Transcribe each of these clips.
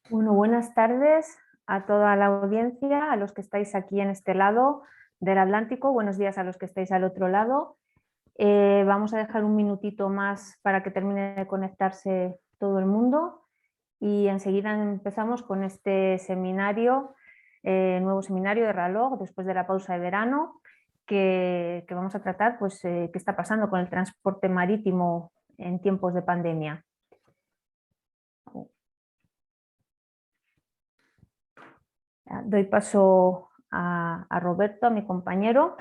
Bueno, buenas tardes a toda la audiencia, a los que estáis aquí en este lado del Atlántico. Buenos días a los que estáis al otro lado. Vamos a dejar un minutito más para que termine de conectarse todo el mundo y enseguida empezamos con este seminario, nuevo seminario de RALOG después de la pausa de verano, que vamos a tratar pues, qué está pasando con el transporte marítimo en tiempos de pandemia. Doy paso a Roberto, a mi compañero,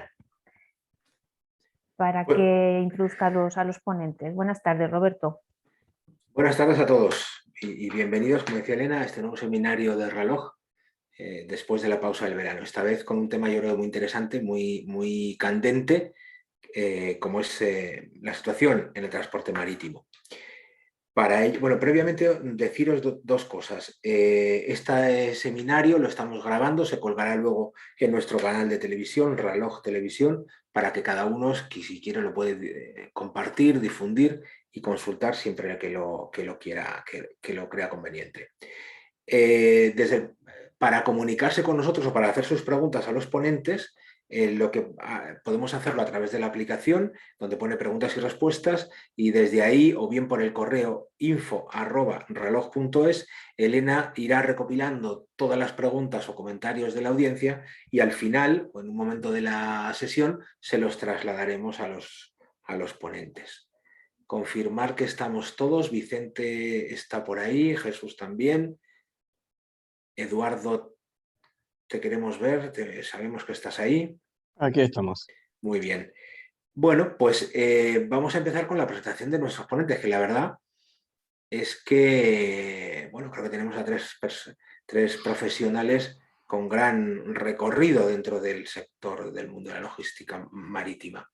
para Bueno, que introduzca a los ponentes. Buenas tardes, Roberto. buenas tardes a todos y bienvenidos, como decía Elena, a este nuevo seminario de reloj después de la pausa del verano. Esta vez con un tema yo creo muy interesante, muy candente, como es la situación en el transporte marítimo. Para ello, bueno, previamente deciros dos cosas. Este seminario lo estamos grabando, se colgará luego en nuestro canal de televisión, Reloj Televisión, para que cada uno, si quiere, lo puede compartir, difundir y consultar siempre que lo quiera, que lo crea conveniente. Para comunicarse con nosotros o para hacer sus preguntas a los ponentes, podemos hacerlo a través de la aplicación, donde pone preguntas y respuestas, y desde ahí, o bien por el correo info@reloj.es, Elena irá recopilando todas las preguntas o comentarios de la audiencia y al final, o en un momento de la sesión, se los trasladaremos a los ponentes. Confirmar que estamos todos. Vicente está por ahí, Jesús también. Eduardo, te queremos ver, sabemos que estás ahí. Aquí estamos. Muy bien. Bueno, pues vamos a empezar con la presentación de nuestros ponentes, que la verdad es que, bueno, creo que tenemos a tres profesionales con gran recorrido dentro del sector del mundo de la logística marítima.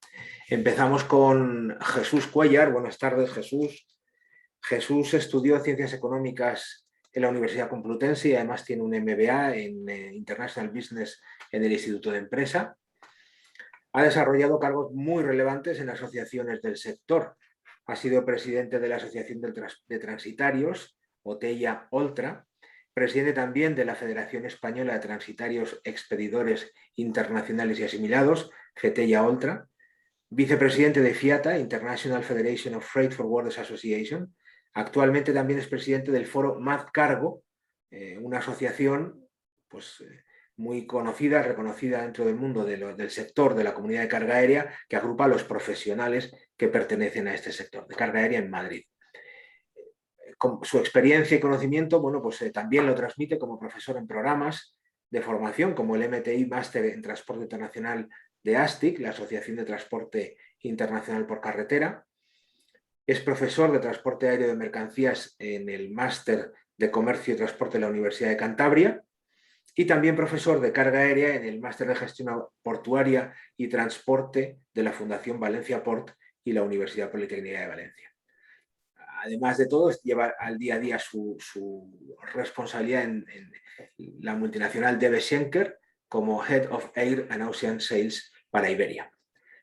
Empezamos con Jesús Cuéllar. Buenas tardes, Jesús. Jesús estudió Ciencias Económicas en la Universidad Complutense y además tiene un MBA en International Business en el Instituto de Empresa. Ha desarrollado cargos muy relevantes en asociaciones del sector. Ha sido presidente de la Asociación de Transitarios, Otella Oltra, presidente también de la Federación Española de Transitarios Expedidores Internacionales y Asimilados, FETEIA Oltra, vicepresidente de FIATA, International Federation of Freight Forwarders Association. Actualmente también es presidente del foro MadCargo, una asociación pues, muy conocida, reconocida dentro del mundo del sector de la comunidad de carga aérea, que agrupa a los profesionales que pertenecen a este sector de carga aérea en Madrid. Con su experiencia y conocimiento, bueno, pues también lo transmite como profesor en programas de formación, como el MTI Máster en Transporte Internacional de ASTIC, la Asociación de Transporte Internacional por Carretera. Es profesor de Transporte Aéreo de Mercancías en el Máster de Comercio y Transporte de la Universidad de Cantabria y también profesor de Carga Aérea en el Máster de Gestión Portuaria y Transporte de la Fundación Valencia Port y la Universidad Politécnica de Valencia. Además de todo, lleva al día a día su responsabilidad en la multinacional DB Schenker como Head of Air and Ocean Sales para Iberia.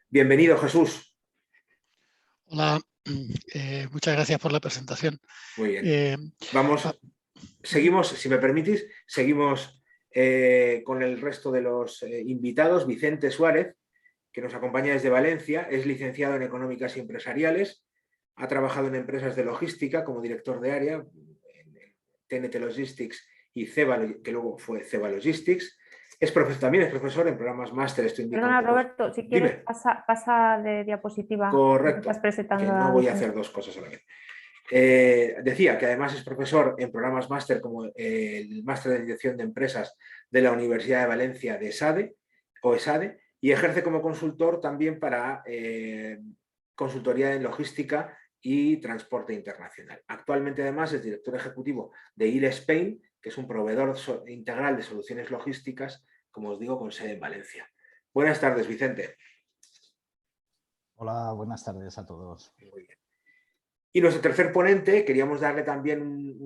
Bienvenido, Jesús. Hola, muchas gracias por la presentación. Muy bien. Seguimos, si me permitís, seguimos con el resto de los invitados. Vicente Suárez, que nos acompaña desde Valencia, es licenciado en Económicas y Empresariales, ha trabajado en empresas de logística como director de área en TNT Logistics y Ceba, que luego fue Ceba Logistics. También es profesor en programas máster. Perdona, Roberto, si quieres pasa de diapositiva. Correcto, Estás presentando que no voy a hacer dos cosas a la vez. Decía que además es profesor en programas máster como el Máster de Dirección de Empresas de la Universidad de Valencia de ESADE, y ejerce como consultor también para consultoría en logística y transporte internacional. Actualmente además es director ejecutivo de IL Spain, que es un proveedor integral de soluciones logísticas, como os digo, con sede en Valencia. Buenas tardes, Vicente. Hola, buenas tardes a todos. Muy bien. Y nuestro tercer ponente, queríamos darle también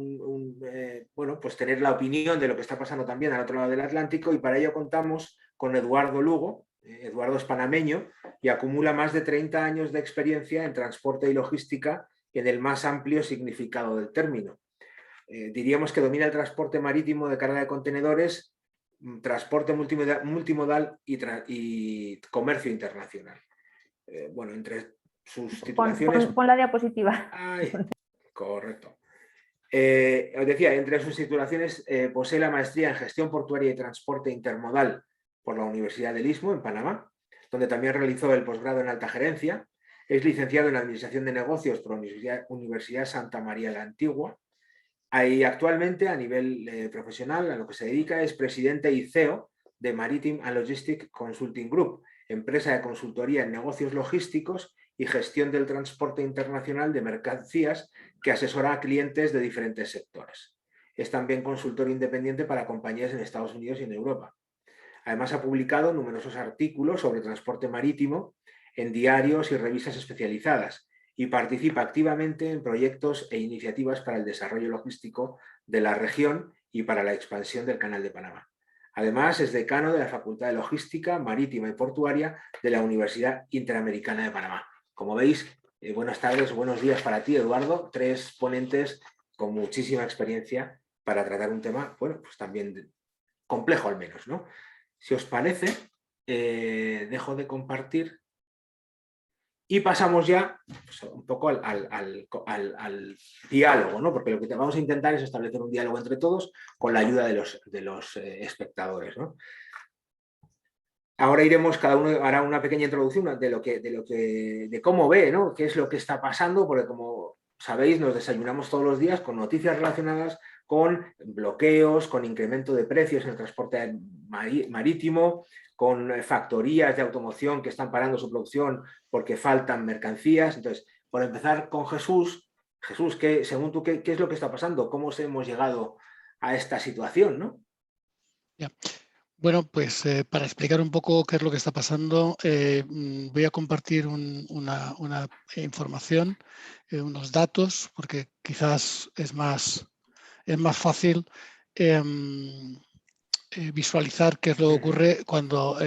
bueno, pues tener la opinión de lo que está pasando también al otro lado del Atlántico, y para ello contamos con Eduardo Lugo. Eduardo es panameño y acumula más de 30 años de experiencia en transporte y logística en el más amplio significado del término. diríamos que domina el transporte marítimo de carga de contenedores, transporte multimodal y comercio internacional. Bueno, entre sus titulaciones... Pon la diapositiva. Ay, correcto. Os decía, entre sus titulaciones posee la maestría en Gestión Portuaria y Transporte Intermodal por la Universidad del Istmo, en Panamá, donde también realizó el posgrado en Alta Gerencia. Es licenciado en Administración de Negocios por la Universidad Santa María la Antigua. Ahí actualmente, a nivel profesional, a lo que se dedica es presidente y CEO de Maritime and Logistic Consulting Group, empresa de consultoría en negocios logísticos y gestión del transporte internacional de mercancías que asesora a clientes de diferentes sectores. Es también consultor independiente para compañías en Estados Unidos y en Europa. Además, ha publicado numerosos artículos sobre transporte marítimo en diarios y revistas especializadas y participa activamente en proyectos e iniciativas para el desarrollo logístico de la región y para la expansión del Canal de Panamá. Además, es decano de la Facultad de Logística Marítima y Portuaria de la Universidad Interamericana de Panamá. Como veis, buenas tardes, buenos días para ti, Eduardo. 3 ponentes con muchísima experiencia para tratar un tema, bueno, pues también complejo al menos, ¿no? Si os parece, dejo de compartir y pasamos ya pues, un poco al diálogo, ¿no? Porque lo que vamos a intentar es establecer un diálogo entre todos con la ayuda de los espectadores, ¿no? Ahora iremos, cada uno hará una pequeña introducción de cómo ve, ¿no? Qué es lo que está pasando, porque como sabéis, nos desayunamos todos los días con noticias relacionadas con bloqueos, con incremento de precios en el transporte marítimo, con factorías de automoción que están parando su producción porque faltan mercancías. Entonces, por empezar con Jesús, según tú, ¿qué es lo que está pasando? ¿Cómo hemos llegado a esta situación, no? Yeah. Bueno, pues para explicar un poco qué es lo que está pasando, voy a compartir una información, unos datos, porque quizás es más fácil visualizar qué es lo que ocurre cuando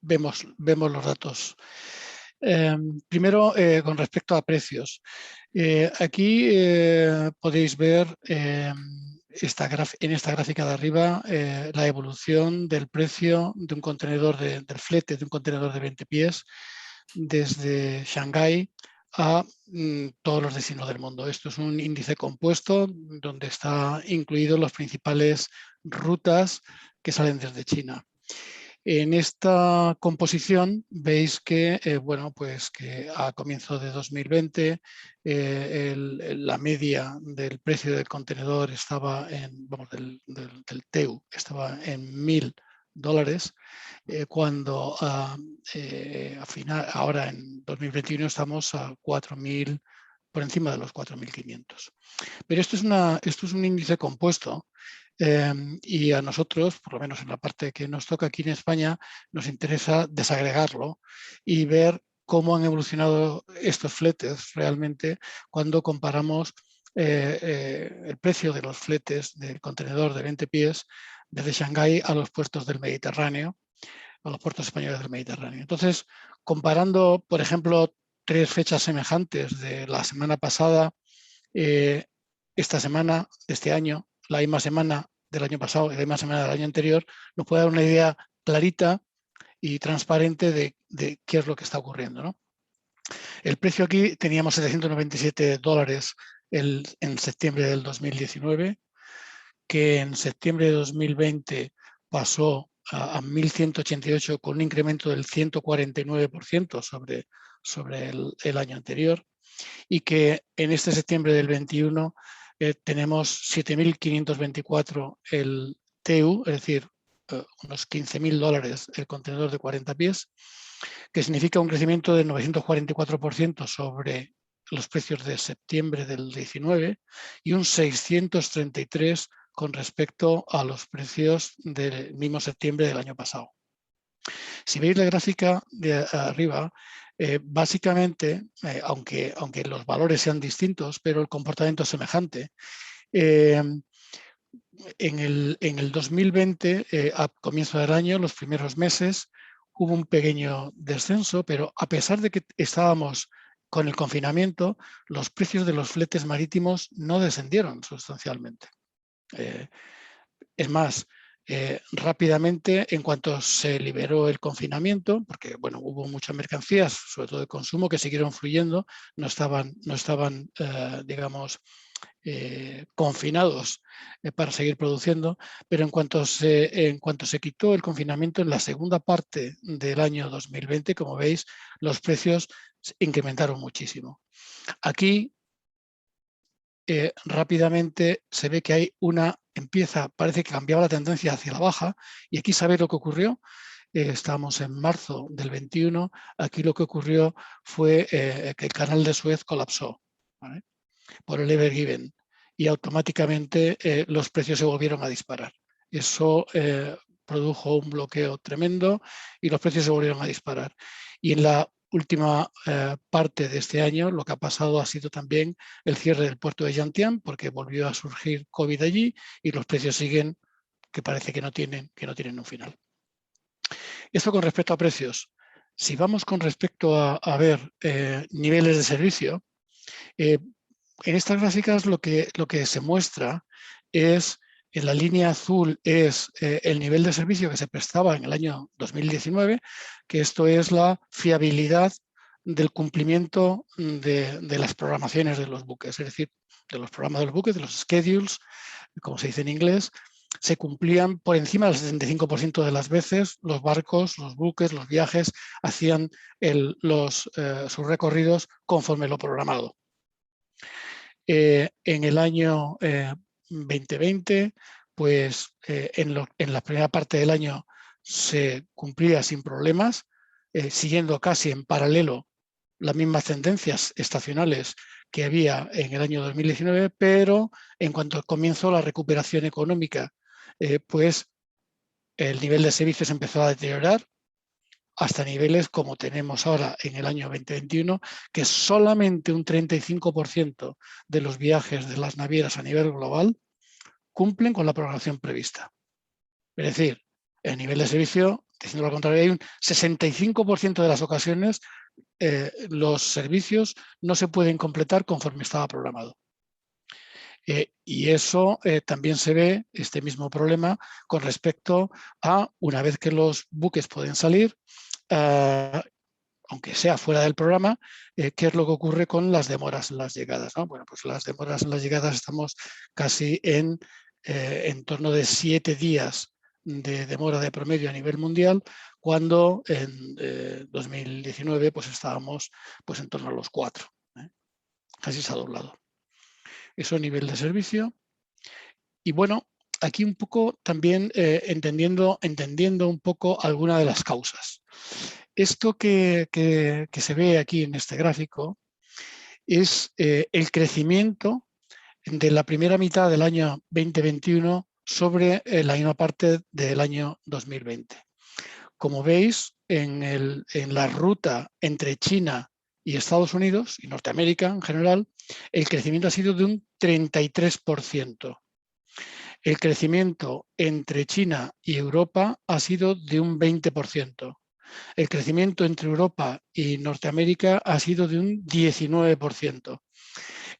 vemos los datos. Primero, con respecto a precios. Aquí podéis ver en esta gráfica de arriba la evolución del precio de un contenedor del flete de un contenedor de 20 pies desde Shanghái a todos los destinos del mundo. Esto es un índice compuesto donde están incluidos las principales rutas que salen desde China. En esta composición veis que, bueno, pues que a comienzo de 2020 la media del precio del contenedor estaba en, vamos, del TEU estaba en $1.000, cuando ahora en 2021 estamos a 4.000, por encima de los 4.500. Pero esto es un índice compuesto. Y a nosotros, por lo menos en la parte que nos toca aquí en España, nos interesa desagregarlo y ver cómo han evolucionado estos fletes realmente cuando comparamos el precio de los fletes del contenedor de 20 pies desde Shanghái a los puertos del Mediterráneo, a los puertos españoles del Mediterráneo. Entonces, comparando, por ejemplo, 3 fechas semejantes de la semana pasada, esta semana de este año, la misma semana del año pasado y la misma semana del año anterior, nos puede dar una idea clarita y transparente de qué es lo que está ocurriendo, ¿no? El precio aquí teníamos $797 en septiembre del 2019, que en septiembre de 2020 pasó a 1.188 con un incremento del 149% sobre el año anterior, y que en este septiembre del 21 tenemos 7.524 el TEU, es decir, unos $15.000 el contenedor de 40 pies, que significa un crecimiento del 944% sobre los precios de septiembre del 19 y un 633% con respecto a los precios del mismo septiembre del año pasado. Si veis la gráfica de arriba, básicamente, aunque los valores sean distintos, pero el comportamiento es semejante. En el 2020, a comienzo del año, los primeros meses, hubo un pequeño descenso, pero a pesar de que estábamos con el confinamiento, los precios de los fletes marítimos no descendieron sustancialmente. Es más, rápidamente, en cuanto se liberó el confinamiento, porque bueno, hubo muchas mercancías, sobre todo de consumo, que siguieron fluyendo, no estaban digamos, confinados para seguir produciendo, pero en cuanto se quitó el confinamiento en la segunda parte del año 2020, como veis, los precios incrementaron muchísimo. Aquí rápidamente se ve que hay parece que cambiaba la tendencia hacia la baja, y aquí sabéis lo que ocurrió. Estamos en marzo del 21, aquí lo que ocurrió fue que el canal de Suez colapsó, ¿vale?, por el Ever Given, y automáticamente los precios se volvieron a disparar. Eso produjo un bloqueo tremendo y los precios se volvieron a disparar. Y en la última parte de este año lo que ha pasado ha sido también el cierre del puerto de Yantian, porque volvió a surgir COVID allí y los precios siguen, que parece que no tienen un final. Esto con respecto a precios. Si vamos con respecto a ver niveles de servicio, en estas gráficas lo que se muestra es, en la línea azul es el nivel de servicio que se prestaba en el año 2019, que esto es la fiabilidad del cumplimiento de las programaciones de los buques, es decir, de los programas de los buques, de los schedules, como se dice en inglés, se cumplían por encima del 75% de las veces. Los barcos, los buques, los viajes hacían sus recorridos conforme lo programado. En el año 2020, pues en la primera parte del año se cumplía sin problemas, siguiendo casi en paralelo las mismas tendencias estacionales que había en el año 2019, pero en cuanto comenzó la recuperación económica, pues el nivel de servicios empezó a deteriorar hasta niveles como tenemos ahora en el año 2021, que solamente un 35% de los viajes de las navieras a nivel global cumplen con la programación prevista. Es decir, el nivel de servicio, diciendo lo contrario, hay un 65% de las ocasiones los servicios no se pueden completar conforme estaba programado. Y eso también se ve, este mismo problema, con respecto a una vez que los buques pueden salir, aunque sea fuera del programa, ¿qué es lo que ocurre con las demoras en las llegadas, ¿no? Bueno, pues las demoras en las llegadas estamos casi en torno de 7 días de demora de promedio a nivel mundial, cuando en 2019 pues estábamos pues en torno a los 4. Casi se ha doblado. Eso a nivel de servicio. Y bueno, aquí un poco también entendiendo un poco alguna de las causas. Esto que se ve aquí en este gráfico es el crecimiento de la primera mitad del año 2021 sobre la misma parte del año 2020. Como veis, en la ruta entre China y Estados Unidos, y Norteamérica en general, el crecimiento ha sido de un 33%. El crecimiento entre China y Europa ha sido de un 20%. El crecimiento entre Europa y Norteamérica ha sido de un 19%.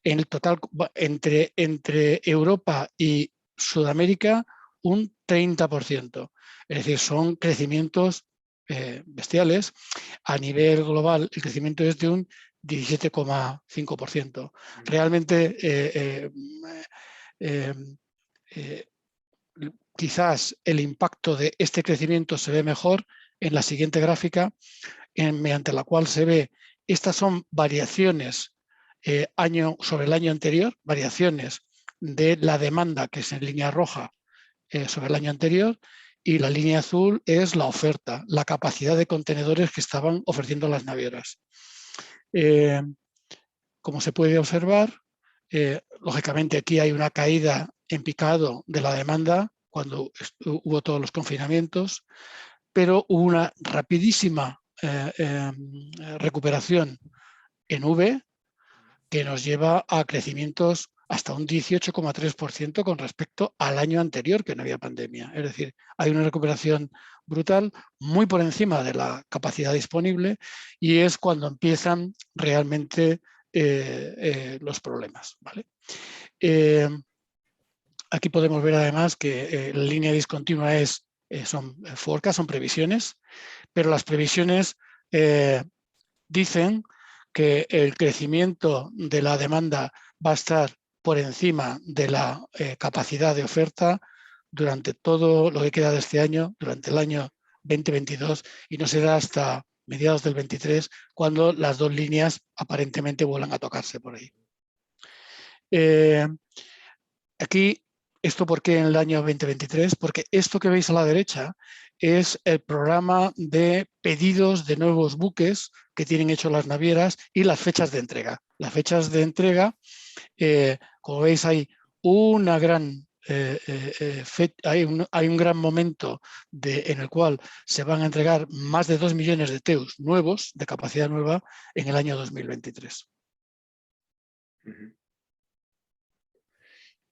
En el total, entre Europa y Sudamérica, un 30%. Es decir, son crecimientos bestiales. A nivel global, el crecimiento es de un 17,5%. Realmente, quizás el impacto de este crecimiento se ve mejor en la siguiente gráfica, mediante la cual se ve, estas son variaciones año sobre el año anterior, variaciones de la demanda, que es en línea roja, sobre el año anterior, y la línea azul es la oferta, la capacidad de contenedores que estaban ofreciendo las navieras. Como se puede observar, lógicamente aquí hay una caída en picado de la demanda cuando hubo todos los confinamientos, pero hubo una rapidísima recuperación en V, que nos lleva a crecimientos hasta un 18,3% con respecto al año anterior, que no había pandemia. Es decir, hay una recuperación brutal, muy por encima de la capacidad disponible, y es cuando empiezan realmente los problemas, ¿vale? Aquí podemos ver además que la línea discontinua son forecast, son previsiones, pero las previsiones dicen que el crecimiento de la demanda va a estar por encima de la capacidad de oferta durante todo lo que queda de este año, durante el año 2022, y no será hasta mediados del 23 cuando las dos líneas aparentemente vuelvan a tocarse por ahí. Aquí, ¿esto por qué en el año 2023? Porque esto que veis a la derecha es el programa de pedidos de nuevos buques que tienen hecho las navieras y las fechas de entrega. Las fechas de entrega, como veis, hay una gran hay un gran momento en el cual se van a entregar más de 2 millones de TEUs nuevos, de capacidad nueva, en el año 2023.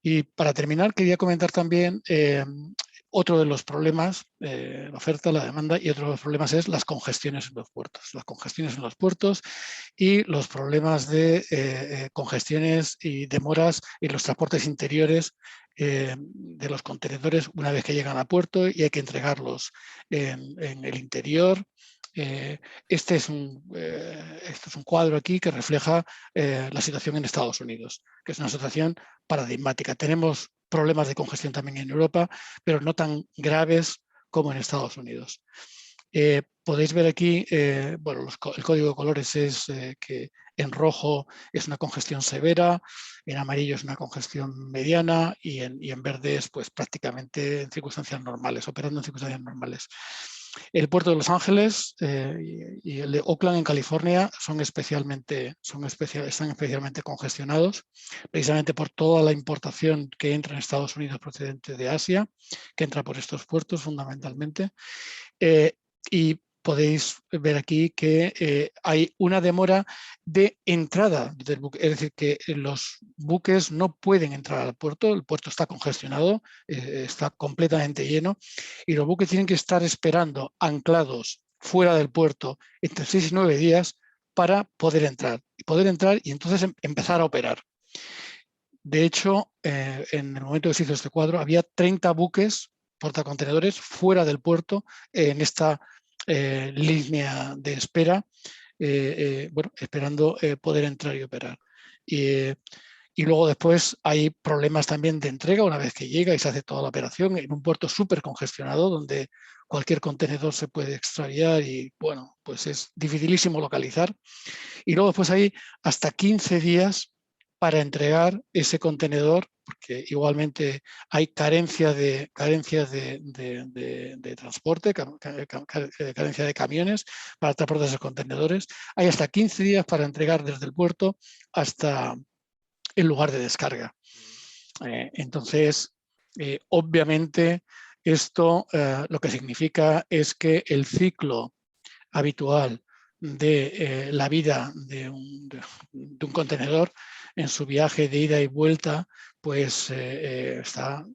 Y para terminar, quería comentar también otro de los problemas, la oferta, la demanda, y otro de los problemas es las congestiones en los puertos. Las congestiones en los puertos y los problemas de congestiones y demoras en los transportes interiores de los contenedores una vez que llegan a puerto y hay que entregarlos en el interior. Este es un cuadro aquí que refleja la situación en Estados Unidos, que es una situación paradigmática. Tenemos problemas de congestión también en Europa, pero no tan graves como en Estados Unidos. Podéis ver aquí, bueno, el código de colores es que en rojo es una congestión severa, en amarillo es una congestión mediana y en verde es pues prácticamente en circunstancias normales, operando en circunstancias normales. El puerto de Los Ángeles y el de Oakland en California están especialmente congestionados, precisamente por toda la importación que entra en Estados Unidos procedente de Asia, que entra por estos puertos fundamentalmente. Y podéis ver aquí que hay una demora de entrada del buque, es decir, que los buques no pueden entrar al puerto, el puerto está congestionado, está completamente lleno, y los buques tienen que estar esperando anclados fuera del puerto entre 6 y 9 días para poder entrar y entonces empezar a operar. De hecho, en el momento que se hizo este cuadro, había 30 buques portacontenedores fuera del puerto en esta línea de espera, bueno, esperando poder entrar y operar. Y luego después hay problemas también de entrega una vez que llega y se hace toda la operación en un puerto súper congestionado donde cualquier contenedor se puede extraviar y, bueno, pues es dificilísimo localizar. Y luego después hay hasta 15 días para entregar ese contenedor, porque igualmente hay carencia de transporte, carencia de camiones para transportar esos contenedores. Hay hasta 15 días para entregar desde el puerto hasta el lugar de descarga. Entonces, obviamente, esto lo que significa es que el ciclo habitual de la vida de un contenedor en su viaje de ida y vuelta, pues está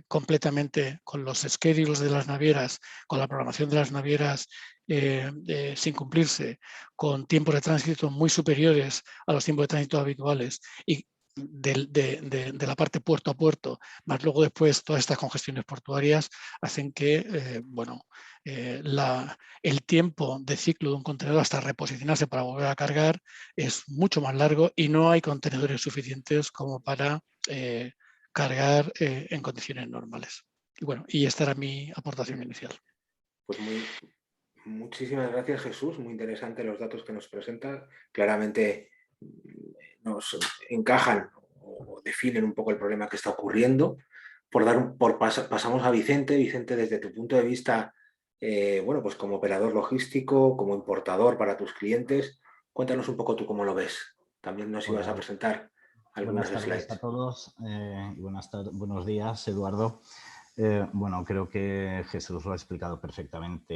completamente con los schedules de las navieras, con la programación de las navieras sin cumplirse, con tiempos de tránsito muy superiores a los tiempos de tránsito habituales y de la parte puerto a puerto, más luego después todas estas congestiones portuarias hacen que, bueno, el tiempo de ciclo de un contenedor hasta reposicionarse para volver a cargar es mucho más largo y no hay contenedores suficientes como para cargar en condiciones normales. Y bueno, y esta era mi aportación inicial. Pues muchísimas gracias, Jesús. Muy interesante los datos que nos presentas. Claramente nos encajan o definen un poco el problema que está ocurriendo. Pasamos a Vicente. Vicente, desde tu punto de vista, bueno, pues como operador logístico, como importador para tus clientes, cuéntanos un poco tú cómo lo ves. También nos ibas a presentar algunos buenas tardes slides. a todos y buenos días, Eduardo. Bueno, creo que Jesús lo ha explicado perfectamente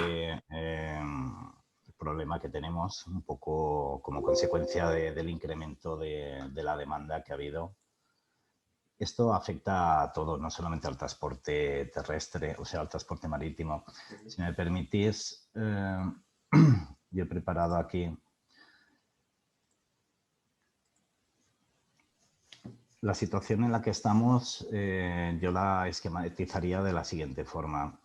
el problema que tenemos, un poco como consecuencia del incremento de la demanda que ha habido Esto afecta a todo, no solamente al transporte terrestre, o sea, al transporte marítimo. Si me permitís, yo he preparado aquí la situación en la que estamos. Yo la esquematizaría de la siguiente forma.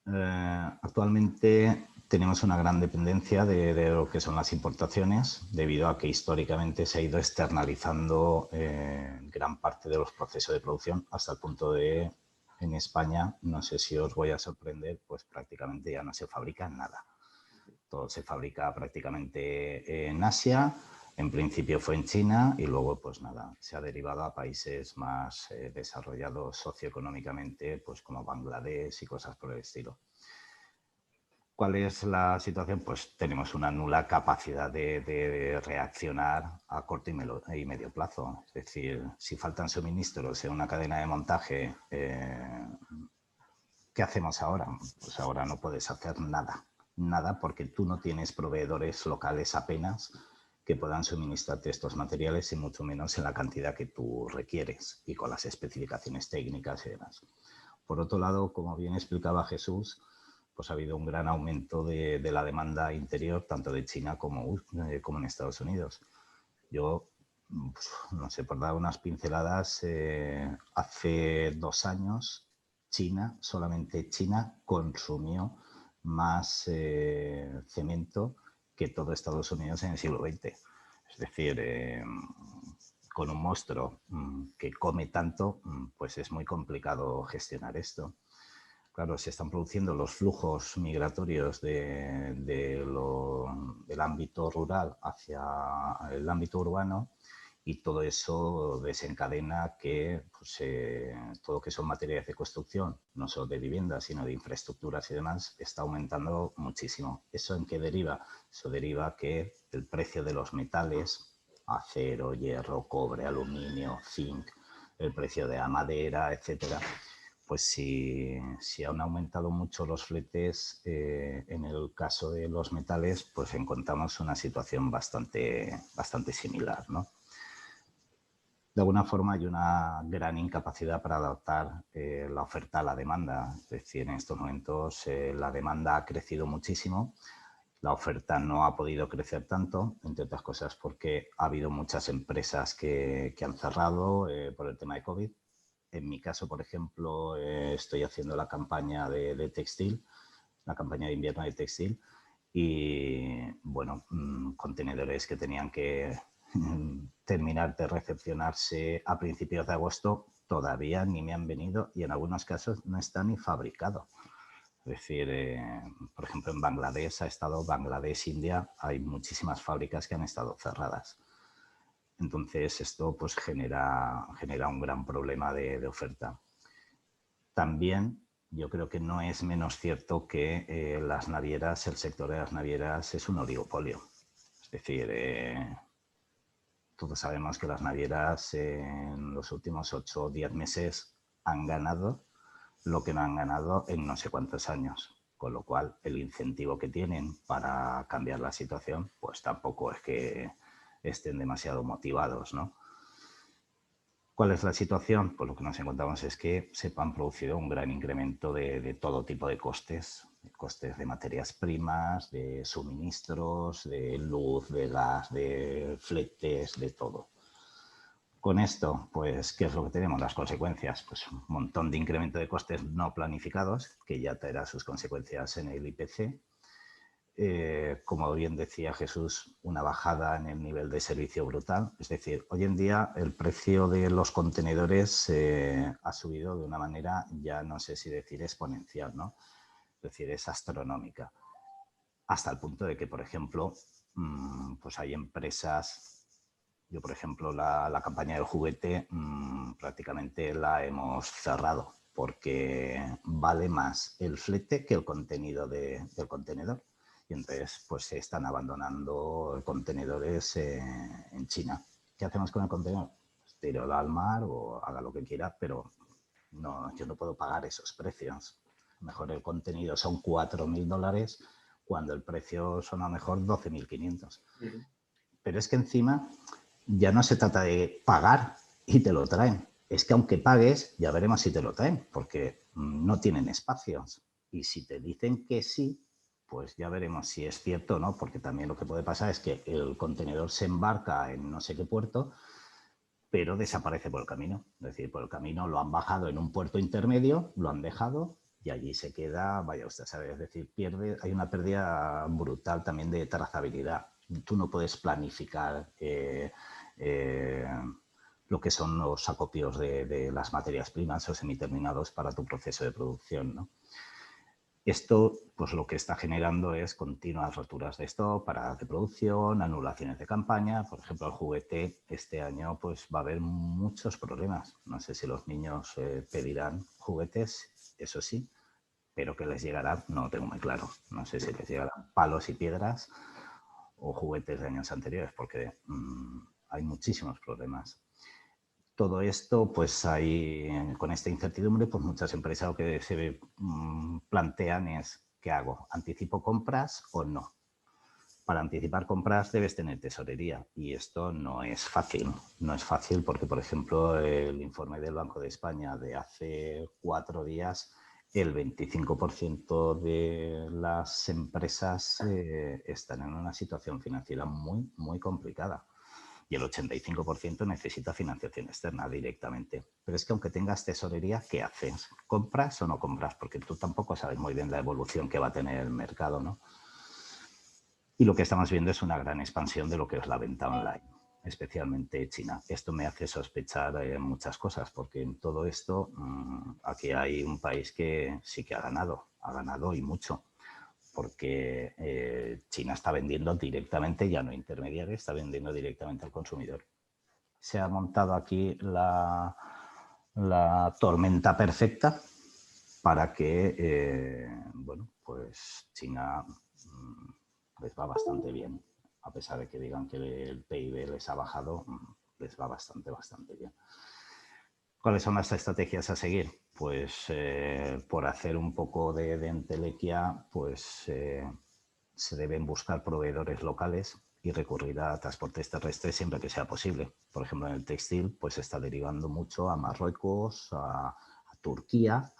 Actualmente tenemos una gran dependencia de lo que son las importaciones, debido a que históricamente se ha ido externalizando gran parte de los procesos de producción, hasta el punto de, en España, no sé si os voy a sorprender, pues prácticamente ya no se fabrica nada. Todo se fabrica prácticamente en Asia. En principio fue en China y luego, pues nada, se ha derivado a países más desarrollados socioeconómicamente, pues como Bangladesh y cosas por el estilo. ¿Cuál es la situación? Pues tenemos una nula capacidad de reaccionar a corto y medio plazo. Es decir, si faltan suministros en una cadena de montaje, ¿qué hacemos ahora? Pues ahora no puedes hacer nada. Nada, porque tú no tienes proveedores locales apenas que puedan suministrarte estos materiales, y mucho menos en la cantidad que tú requieres y con las especificaciones técnicas y demás. Por otro lado, como bien explicaba Jesús, pues ha habido un gran aumento de la demanda interior, tanto de China como en Estados Unidos. Yo, no sé, por dar unas pinceladas, hace 2 años, solamente China consumió más cemento que todo Estados Unidos en el siglo XX. Es decir, con un monstruo que come tanto, pues es muy complicado gestionar esto. Claro, se están produciendo los flujos migratorios del ámbito rural hacia el ámbito urbano, y todo eso desencadena que pues, todo lo que son materiales de construcción, no solo de viviendas, sino de infraestructuras y demás, está aumentando muchísimo. ¿Eso en qué deriva? Eso deriva que el precio de los metales, acero, hierro, cobre, aluminio, zinc, el precio de la madera, etcétera, pues si han aumentado mucho los fletes, en el caso de los metales, pues encontramos una situación bastante similar, ¿no? De alguna forma hay una gran incapacidad para adaptar la oferta a la demanda. Es decir, en estos momentos la demanda ha crecido muchísimo, la oferta no ha podido crecer tanto, entre otras cosas porque ha habido muchas empresas que han cerrado por el tema de COVID. En mi caso, por ejemplo, estoy haciendo la campaña de textil, la campaña de invierno de textil, y bueno, contenedores que tenían que terminar de recepcionarse a principios de agosto todavía ni me han venido, y en algunos casos no está ni fabricado. Es decir, por ejemplo, en Bangladesh, India, hay muchísimas fábricas que han estado cerradas. Entonces, esto pues genera un gran problema de oferta. También yo creo que no es menos cierto que las navieras, el sector de las navieras es un oligopolio. Es decir, todos sabemos que las navieras en los últimos 8 o 10 meses han ganado lo que no han ganado en no sé cuántos años. Con lo cual, el incentivo que tienen para cambiar la situación, pues tampoco es que estén demasiado motivados, ¿no? ¿Cuál es la situación? Pues lo que nos encontramos es que se han producido un gran incremento de todo tipo de costes de materias primas, de suministros, de luz, de gas, de fletes, de todo. Con esto, pues, ¿qué es lo que tenemos? Las consecuencias, pues un montón de incremento de costes no planificados, que ya traerá sus consecuencias en el IPC. Como bien decía Jesús, una bajada en el nivel de servicio brutal. Es decir, hoy en día el precio de los contenedores ha subido de una manera, ya no sé si decir exponencial, ¿no? Es decir, es astronómica. Hasta el punto de que, por ejemplo, pues hay empresas... Yo, por ejemplo, la campaña del juguete prácticamente la hemos cerrado, porque vale más el flete que el contenido del contenedor. Y entonces pues se están abandonando contenedores en China. ¿Qué hacemos con el contenedor? Pues tíralo al mar o haga lo que quiera, pero no, yo no puedo pagar esos precios. A lo mejor el contenido son $4.000 cuando el precio son a lo mejor 12.500. Pero es que encima ya no se trata de pagar y te lo traen. es que aunque pagues, ya veremos si te lo traen, porque no tienen espacios. Y si te dicen que sí, pues ya veremos si es cierto o no, porque también lo que puede pasar es que el contenedor se embarca en no sé qué puerto, pero desaparece por el camino. Es decir, por el camino lo han bajado en un puerto intermedio, lo han dejado y allí se queda, vaya usted a saber, es decir, hay una pérdida brutal también de trazabilidad. Tú no puedes planificar lo que son los acopios de las materias primas o semiterminados para tu proceso de producción, ¿no? Esto, pues lo que está generando es continuas roturas de stock, paradas de producción, anulaciones de campaña. Por ejemplo, el juguete este año pues va a haber muchos problemas. No sé si los niños pedirán juguetes, eso sí, pero que les llegará, no lo tengo muy claro. No sé si les llegarán palos y piedras o juguetes de años anteriores, porque hay muchísimos problemas. Todo esto, pues hay, con esta incertidumbre, pues muchas empresas lo que se plantean es, ¿qué hago? ¿Anticipo compras o no? Para anticipar compras debes tener tesorería y esto no es fácil. No es fácil porque, por ejemplo, el informe del Banco de España de hace 4 días, el 25% de las empresas están en una situación financiera muy, muy complicada. Y el 85% necesita financiación externa directamente. Pero es que aunque tengas tesorería, ¿qué haces? ¿Compras o no compras? Porque tú tampoco sabes muy bien la evolución que va a tener el mercado, ¿no? Y lo que estamos viendo es una gran expansión de lo que es la venta online, especialmente China. Esto me hace sospechar muchas cosas, porque en todo esto aquí hay un país que sí que ha ganado y mucho. Porque China está vendiendo directamente, ya no intermediario, está vendiendo directamente al consumidor. Se ha montado aquí la tormenta perfecta para que, bueno, pues China les va bastante bien. A pesar de que digan que el PIB les ha bajado, les va bastante, bastante bien. ¿Cuáles son las estrategias a seguir? Pues por hacer un poco de entelequia, pues se deben buscar proveedores locales y recurrir a transportes terrestres siempre que sea posible. Por ejemplo, en el textil, pues se está derivando mucho a Marruecos, a Turquía,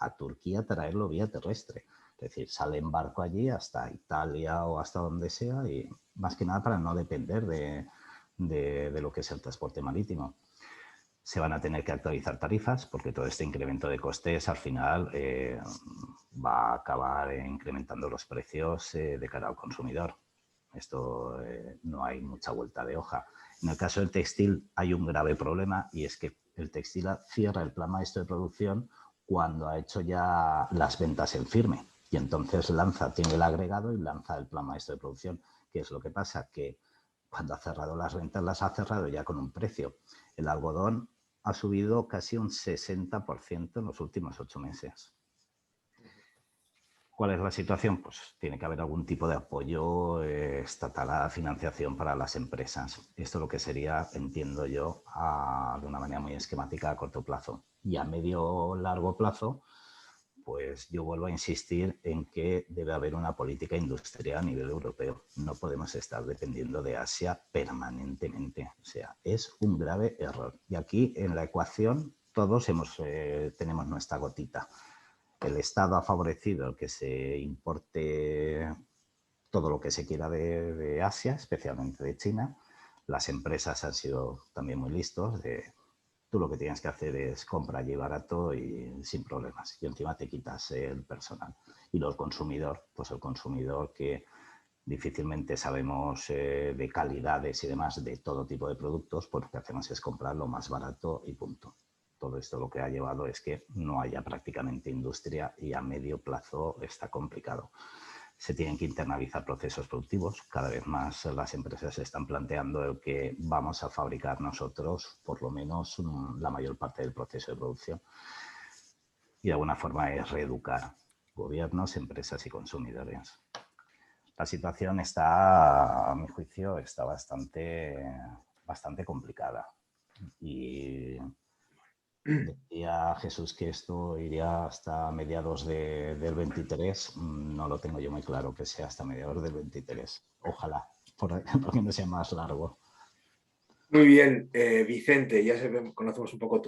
traerlo vía terrestre. Es decir, sale en barco allí hasta Italia o hasta donde sea y más que nada para no depender de lo que es el transporte marítimo. Se van a tener que actualizar tarifas porque todo este incremento de costes al final va a acabar incrementando los precios de cara al consumidor. Esto no hay mucha vuelta de hoja. En el caso del textil hay un grave problema y es que el textil cierra el plan maestro de producción cuando ha hecho ya las ventas en firme y entonces tiene el agregado y lanza el plan maestro de producción. ¿Qué es lo que pasa? Que cuando ha cerrado las ventas las ha cerrado ya con un precio. El algodón ha subido casi un 60% en los últimos 8 meses. ¿Cuál es la situación? Pues tiene que haber algún tipo de apoyo estatal a financiación para las empresas. Esto lo que sería, entiendo yo, de una manera muy esquemática a corto plazo. Y a medio o largo plazo, pues yo vuelvo a insistir en que debe haber una política industrial a nivel europeo. No podemos estar dependiendo de Asia permanentemente. O sea, es un grave error. Y aquí en la ecuación todos tenemos nuestra gotita. El Estado ha favorecido el que se importe todo lo que se quiera de Asia, especialmente de China. Las empresas han sido también muy listos. Tú lo que tienes que hacer es comprar allí barato y sin problemas. Y encima te quitas el personal. Y el consumidor, pues el consumidor que difícilmente sabemos de calidades y demás de todo tipo de productos, pues lo que hacemos es comprar lo más barato y punto. Todo esto lo que ha llevado es que no haya prácticamente industria y a medio plazo está complicado. Se tienen que internalizar procesos productivos. Cada vez más las empresas se están planteando el que vamos a fabricar nosotros por lo menos la mayor parte del proceso de producción. Y de alguna forma es reeducar gobiernos, empresas y consumidores. La situación está, a mi juicio, está bastante complicada. Y decía Jesús que esto iría hasta mediados del 23. No lo tengo yo muy claro que sea hasta mediados del 23. Ojalá, porque no sea más largo. Muy bien, Vicente, ya conocemos un poco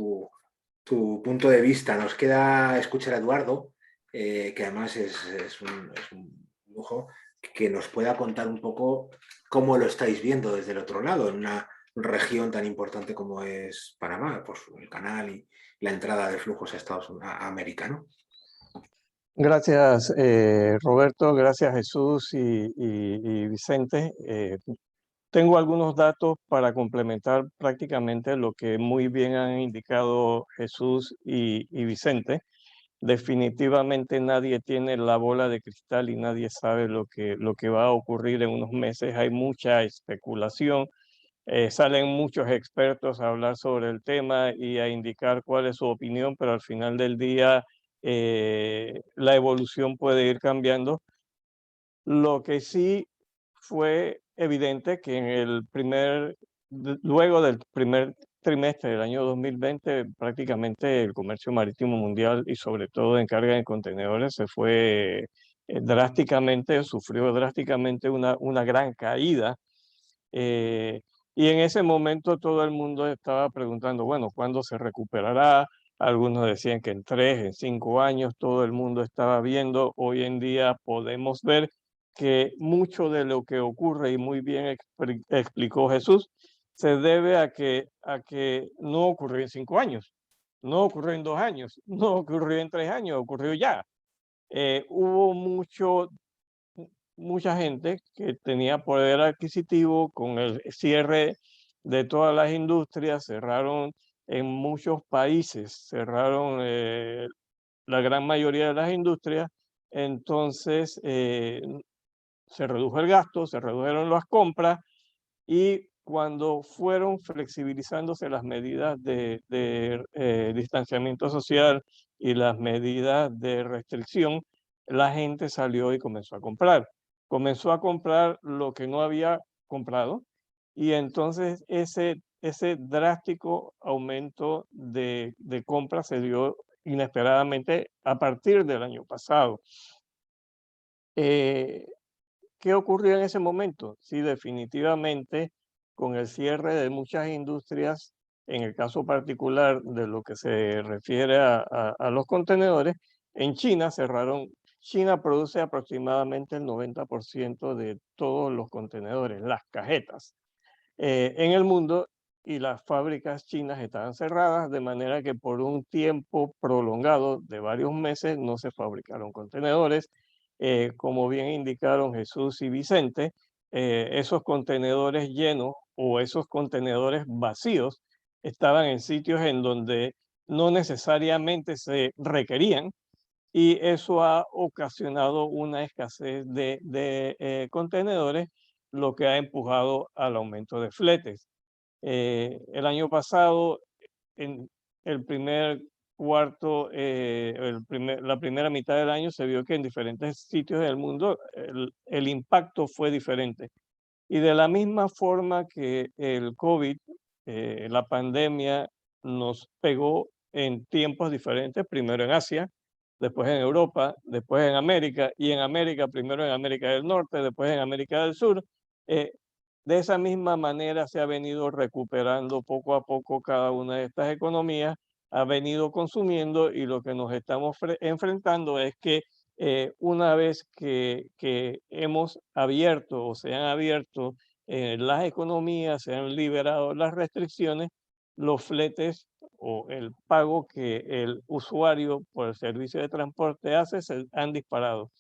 tu punto de vista. Nos queda escuchar a Eduardo, que además es un lujo, que nos pueda contar un poco cómo lo estáis viendo desde el otro lado, en una región tan importante como es Panamá, pues el canal y la entrada de flujos a Estados Unidos, a América, ¿no? Gracias, Roberto, gracias Jesús y Vicente. Tengo algunos datos para complementar prácticamente lo que muy bien han indicado Jesús y Vicente. Definitivamente nadie tiene la bola de cristal y nadie sabe lo que va a ocurrir en unos meses. Hay mucha especulación. Salen muchos expertos a hablar sobre el tema y a indicar cuál es su opinión, pero al final del día la evolución puede ir cambiando. Lo que sí fue evidente que luego del primer trimestre del año 2020, prácticamente el comercio marítimo mundial y sobre todo en carga de contenedores se fue drásticamente, sufrió drásticamente una gran caída. eh, y en ese momento todo el mundo estaba preguntando, bueno, ¿cuándo se recuperará? Algunos decían que en 3, en 5 años, todo el mundo estaba viendo. Hoy en día podemos ver que mucho de lo que ocurre, y muy bien explicó Jesús, se debe a que no ocurrió en 5 años, no ocurrió en 2 años, no ocurrió en 3 años, ocurrió ya. Hubo mucha gente que tenía poder adquisitivo con el cierre de todas las industrias, cerraron en muchos países, cerraron la gran mayoría de las industrias, entonces se redujo el gasto, se redujeron las compras y cuando fueron flexibilizándose las medidas de distanciamiento social y las medidas de restricción, la gente salió y comenzó a comprar. Comenzó a comprar lo que no había comprado y entonces ese drástico aumento de compras se dio inesperadamente a partir del año pasado. Eh, ¿Qué ocurrió en ese momento? Sí, definitivamente, con el cierre de muchas industrias, en el caso particular de lo que se refiere a los contenedores, en China cerraron. China produce aproximadamente el 90% de todos los contenedores, las cajetas, en el mundo, y las fábricas chinas estaban cerradas, de manera que por un tiempo prolongado de varios meses no se fabricaron contenedores. Como bien indicaron Jesús y Vicente, esos contenedores llenos o esos contenedores vacíos estaban en sitios en donde no necesariamente se requerían y eso ha ocasionado una escasez de contenedores, lo que ha empujado al aumento de fletes. El año pasado, en el primer cuarto, la primera mitad del año, se vio que en diferentes sitios del mundo el impacto fue diferente. Y de la misma forma que el COVID, la pandemia, nos pegó en tiempos diferentes, primero en Asia, después en Europa, después en América, y en América, primero en América del Norte, después en América del Sur. De esa misma manera se ha venido recuperando poco a poco cada una de estas economías, ha venido consumiendo y lo que nos estamos enfrentando es que una vez que hemos abierto o se han abierto las economías, se han liberado las restricciones, los fletes o el pago que el usuario por el servicio de transporte hace se han disparado.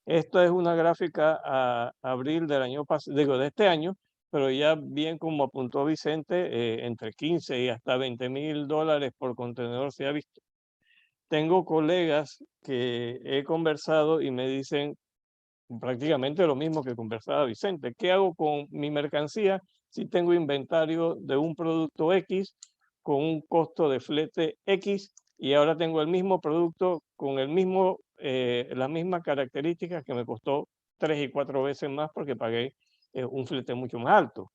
Esto es una gráfica a abril del año pasado, digo, de este año, pero ya bien como apuntó Vicente, entre 15 y hasta $20,000 por contenedor se ha visto. Tengo colegas que he conversado y me dicen prácticamente lo mismo que conversaba Vicente. ¿Qué hago con mi mercancía si tengo inventario de un producto X con un costo de flete X y ahora tengo el mismo producto con las mismas características que me costó 3 y 4 veces más porque pagué un flete mucho más alto?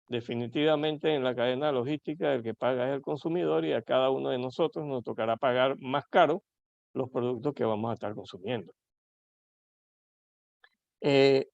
Definitivamente en la cadena logística el que paga es el consumidor y a cada uno de nosotros nos tocará pagar más caro los productos que vamos a estar consumiendo. Eh,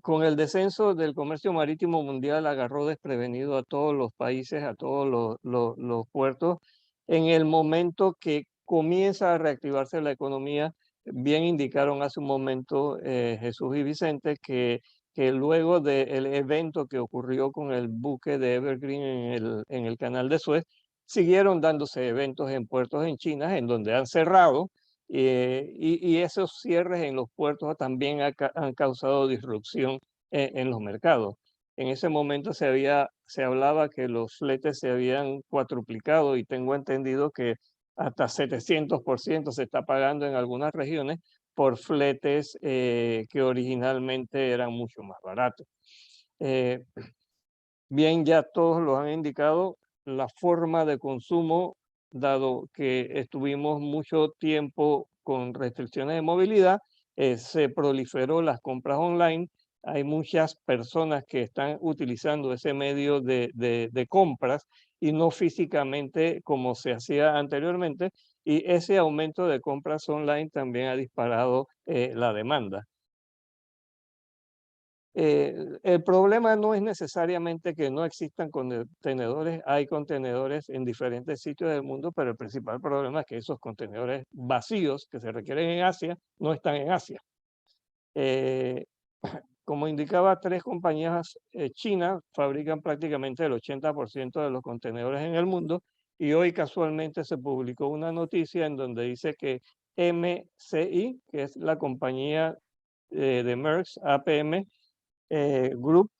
con el descenso del comercio marítimo mundial agarró desprevenido a todos los países, a todos los puertos en el momento que comienza a reactivarse la economía. Bien indicaron hace un momento Jesús y Vicente que luego del evento que ocurrió con el buque de Evergreen en el canal de Suez, siguieron dándose eventos en puertos en China, en donde han cerrado, y esos cierres en los puertos también han causado disrupción en los mercados. En ese momento se hablaba que los fletes se habían cuatruplicado, y tengo entendido que hasta 700% se está pagando en algunas regiones por fletes que originalmente eran mucho más baratos. Bien, ya todos lo han indicado, la forma de consumo, dado que estuvimos mucho tiempo con restricciones de movilidad, se proliferó las compras online. Hay muchas personas que están utilizando ese medio de compras y no físicamente como se hacía anteriormente, y ese aumento de compras online también ha disparado la demanda. El problema no es necesariamente que no existan contenedores, hay contenedores en diferentes sitios del mundo, pero el principal problema es que esos contenedores vacíos que se requieren en Asia no están en Asia. Como indicaba, 3 compañías chinas fabrican prácticamente el 80% de los contenedores en el mundo, y hoy casualmente se publicó una noticia en donde dice que MCI, que es la compañía de Maersk, APM Group,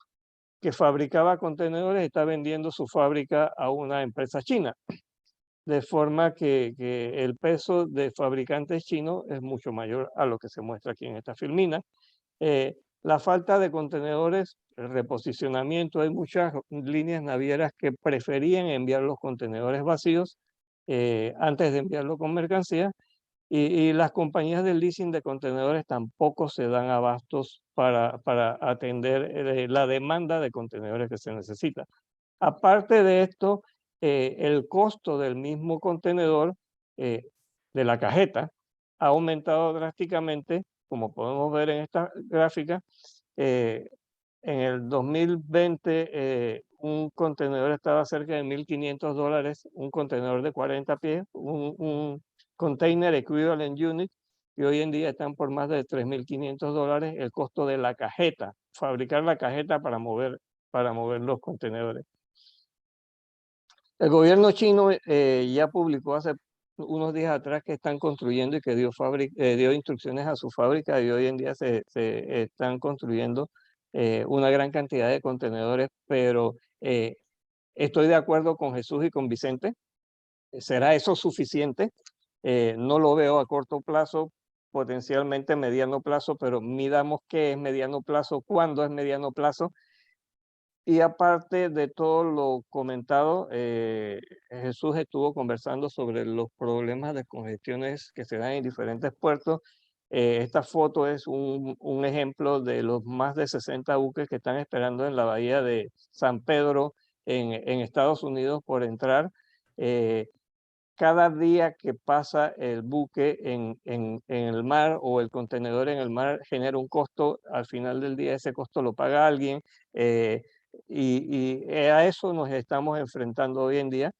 que fabricaba contenedores, está vendiendo su fábrica a una empresa china, de forma que el peso de fabricantes chinos es mucho mayor a lo que se muestra aquí en esta filmina. La falta de contenedores, el reposicionamiento, hay muchas líneas navieras que preferían enviar los contenedores vacíos antes de enviarlo con mercancía, y las compañías de leasing de contenedores tampoco se dan abastos para atender la demanda de contenedores que se necesita. Aparte de esto, el costo del mismo contenedor, de la cajeta, ha aumentado drásticamente, como podemos ver en esta gráfica. En el 2020, un contenedor estaba cerca de $1,500, un contenedor de 40 pies, un Container Equivalent Unit, y hoy en día están por más de $3,500 el costo de la cajeta, fabricar la cajeta para mover los contenedores. El gobierno chino ya publicó hace unos días atrás que están construyendo, y que dio instrucciones a su fábrica, y hoy en día se están construyendo una gran cantidad de contenedores, pero estoy de acuerdo con Jesús y con Vicente. ¿Será eso suficiente? No lo veo a corto plazo, potencialmente mediano plazo, pero midamos qué es mediano plazo, cuándo es mediano plazo. Y aparte de todo lo comentado, Jesús estuvo conversando sobre los problemas de congestiones que se dan en diferentes puertos. Esta foto es un ejemplo de los más de 60 buques que están esperando en la bahía de San Pedro en Estados Unidos por entrar. Cada día que pasa el buque en el mar, o el contenedor en el mar, genera un costo. Al final del día ese costo lo paga alguien, y a eso nos estamos enfrentando hoy en día.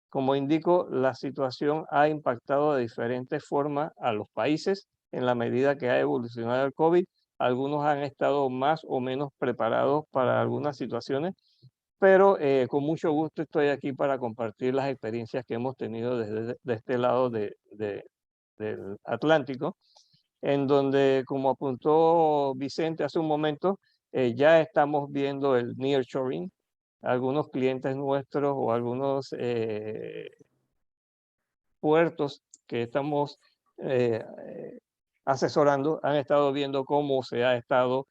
Como indico, la situación ha impactado de diferentes formas a los países en la medida que ha evolucionado el COVID. Algunos han estado más o menos preparados para algunas situaciones, pero con mucho gusto estoy aquí para compartir las experiencias que hemos tenido desde este lado del Atlántico, en donde, como apuntó Vicente hace un momento, ya estamos viendo el nearshoring. Algunos clientes nuestros o algunos puertos que estamos asesorando han estado viendo cómo se ha estado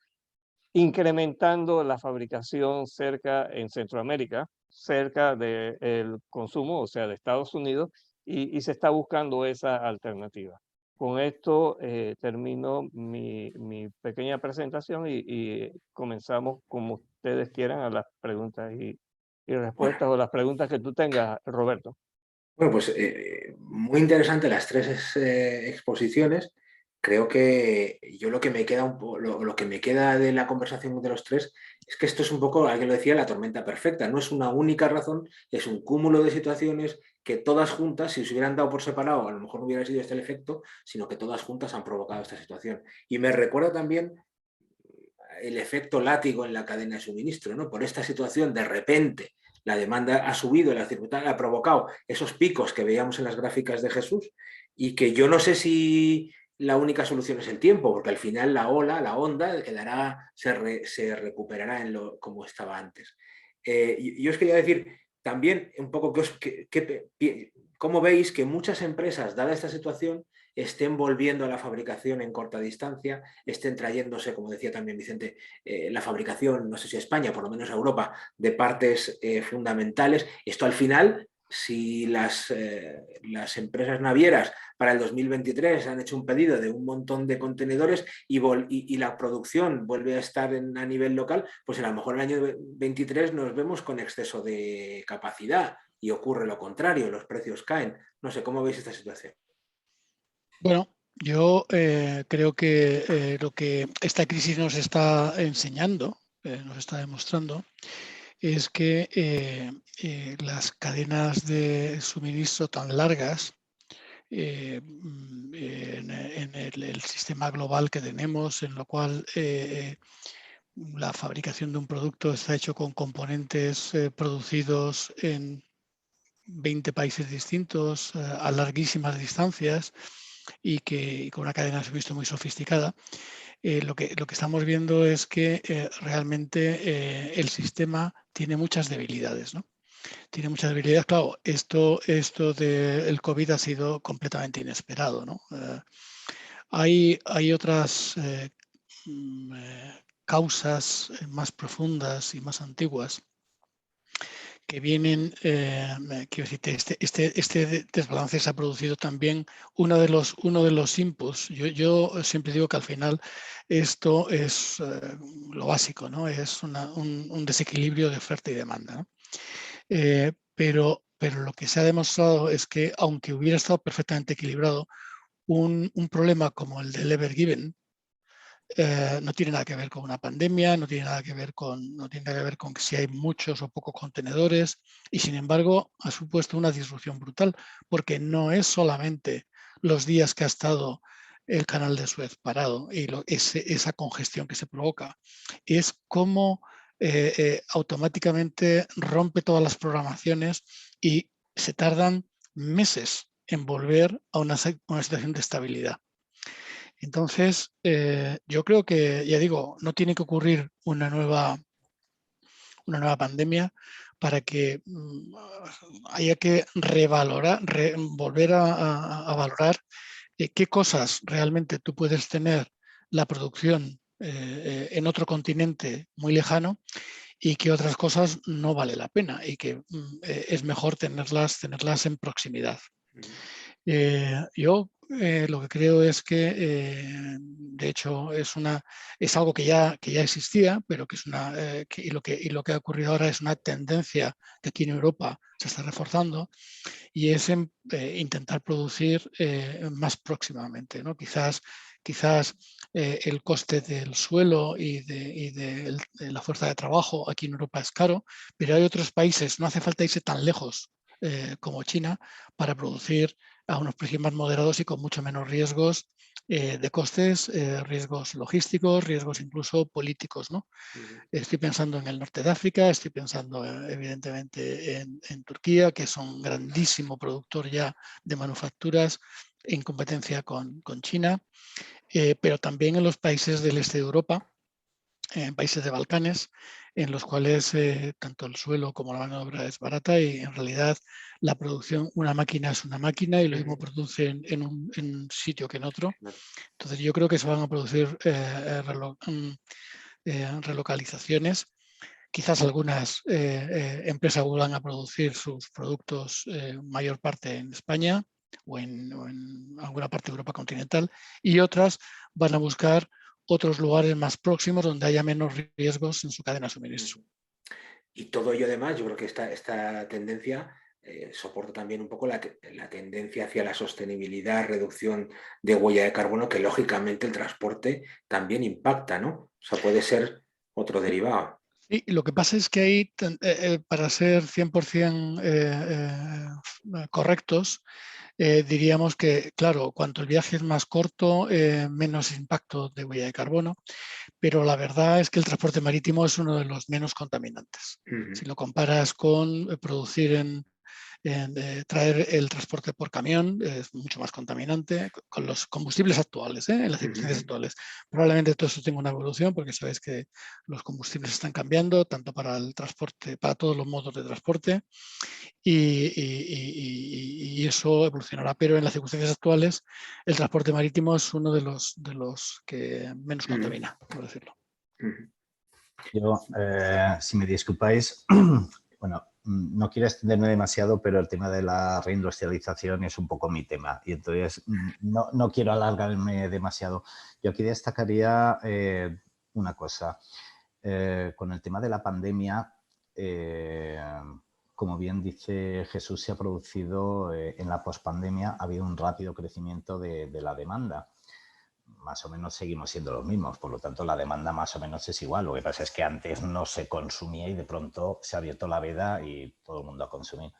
incrementando la fabricación en Centroamérica, cerca del consumo, o sea, de Estados Unidos, y se está buscando esa alternativa. Con esto termino mi pequeña presentación, y comenzamos, como ustedes quieran, a las preguntas y respuestas, o las preguntas que tú tengas, Roberto. Bueno, pues muy interesante las 3 exposiciones. Creo que yo lo que me queda lo que me queda de la conversación de los 3 es que esto es un poco, alguien lo decía, la tormenta perfecta. No es una única razón, es un cúmulo de situaciones que todas juntas, si se hubieran dado por separado, a lo mejor no hubiera sido este el efecto, sino que todas juntas han provocado esta situación. Y me recuerda también el efecto látigo en la cadena de suministro, ¿no? Por esta situación, de repente, la demanda ha subido, la circunstancia ha provocado esos picos que veíamos en las gráficas de Jesús, y que yo no sé si la única solución es el tiempo, porque al final la ola, la onda, quedará, se recuperará como estaba antes. Yo os quería decir también un poco cómo veis que muchas empresas, dada esta situación, estén volviendo a la fabricación en corta distancia, estén trayéndose, como decía también Vicente, la fabricación, no sé si a España, por lo menos a Europa, de partes fundamentales. Esto al final, si las empresas navieras para el 2023 han hecho un pedido de un montón de contenedores y la producción vuelve a estar a nivel local, pues a lo mejor en el año 23 nos vemos con exceso de capacidad y ocurre lo contrario, los precios caen. No sé, ¿cómo veis esta situación? Bueno, yo creo que lo que esta crisis nos está enseñando, nos está demostrando, es que las cadenas de suministro tan largas en el sistema global que tenemos, en lo cual la fabricación de un producto está hecho con componentes producidos en 20 países distintos a larguísimas distancias y con una cadena de suministro muy sofisticada. Lo que estamos viendo es que realmente el sistema tiene muchas debilidades, ¿no? Tiene muchas debilidades. Claro, esto del COVID ha sido completamente inesperado, ¿no? Hay otras causas más profundas y más antiguas que vienen, quiero decirte, este desbalance se ha producido también uno de los inputs. Yo siempre digo que al final esto es lo básico, ¿no? Es un desequilibrio de oferta y demanda, ¿no? Pero lo que se ha demostrado es que, aunque hubiera estado perfectamente equilibrado, un problema como el del Ever Given no tiene nada que ver con una pandemia, no tiene nada que ver con que si hay muchos o pocos contenedores, y sin embargo ha supuesto una disrupción brutal, porque no es solamente los días que ha estado el canal de Suez parado y esa congestión que se provoca, es cómo automáticamente rompe todas las programaciones y se tardan meses en volver a una situación de estabilidad. Entonces, yo creo que, ya digo, no tiene que ocurrir una nueva pandemia para que haya que volver a valorar qué cosas realmente tú puedes tener la producción en otro continente muy lejano y qué otras cosas no vale la pena y que es mejor tenerlas en proximidad. Yo lo que creo es que, de hecho, es algo que ya existía, pero que es lo que ha ocurrido ahora es una tendencia que aquí en Europa se está reforzando, y es intentar producir más próximamente, ¿no? Quizás el coste del suelo y de la fuerza de trabajo aquí en Europa es caro, pero hay otros países, no hace falta irse tan lejos como China para producir a unos precios más moderados y con mucho menos riesgos de costes, riesgos logísticos, riesgos incluso políticos, ¿no? Estoy pensando en el norte de África, estoy pensando evidentemente en Turquía, que es un grandísimo productor ya de manufacturas en competencia con China, pero también en los países del este de Europa, en países de Balcanes, en los cuales tanto el suelo como la mano de obra es barata y en realidad la producción, una máquina es una máquina y lo mismo produce en un sitio que en otro. Entonces yo creo que se van a producir relocalizaciones. Quizás algunas empresas vuelvan a producir sus productos mayor parte en España o en alguna parte de Europa continental, y otras van a buscar otros lugares más próximos donde haya menos riesgos en su cadena de suministro. Y todo ello además, yo creo que esta tendencia soporta también un poco la tendencia hacia la sostenibilidad, reducción de huella de carbono, que lógicamente el transporte también impacta, ¿no? O sea, puede ser otro derivado. Y lo que pasa es que ahí, para ser 100% correctos, diríamos que, claro, cuanto el viaje es más corto, menos impacto de huella de carbono, pero la verdad es que el transporte marítimo es uno de los menos contaminantes. Si lo comparas con producir traer el transporte por camión, es mucho más contaminante con los combustibles actuales, en las circunstancias actuales. Probablemente todo esto tenga una evolución porque sabéis que los combustibles están cambiando tanto para el transporte, para todos los modos de transporte, y eso evolucionará, pero en las circunstancias actuales el transporte marítimo es uno de los que menos contamina, por decirlo. Yo, si me disculpáis, bueno, no quiero extenderme demasiado, pero el tema de la reindustrialización es un poco mi tema y entonces no quiero alargarme demasiado. Yo aquí destacaría una cosa. Con el tema de la pandemia, como bien dice Jesús, se ha producido en la pospandemia, ha habido un rápido crecimiento de la demanda. Más o menos seguimos siendo los mismos, por lo tanto la demanda más o menos es igual. Lo que pasa es que antes no se consumía y de pronto se ha abierto la veda y todo el mundo a consumir.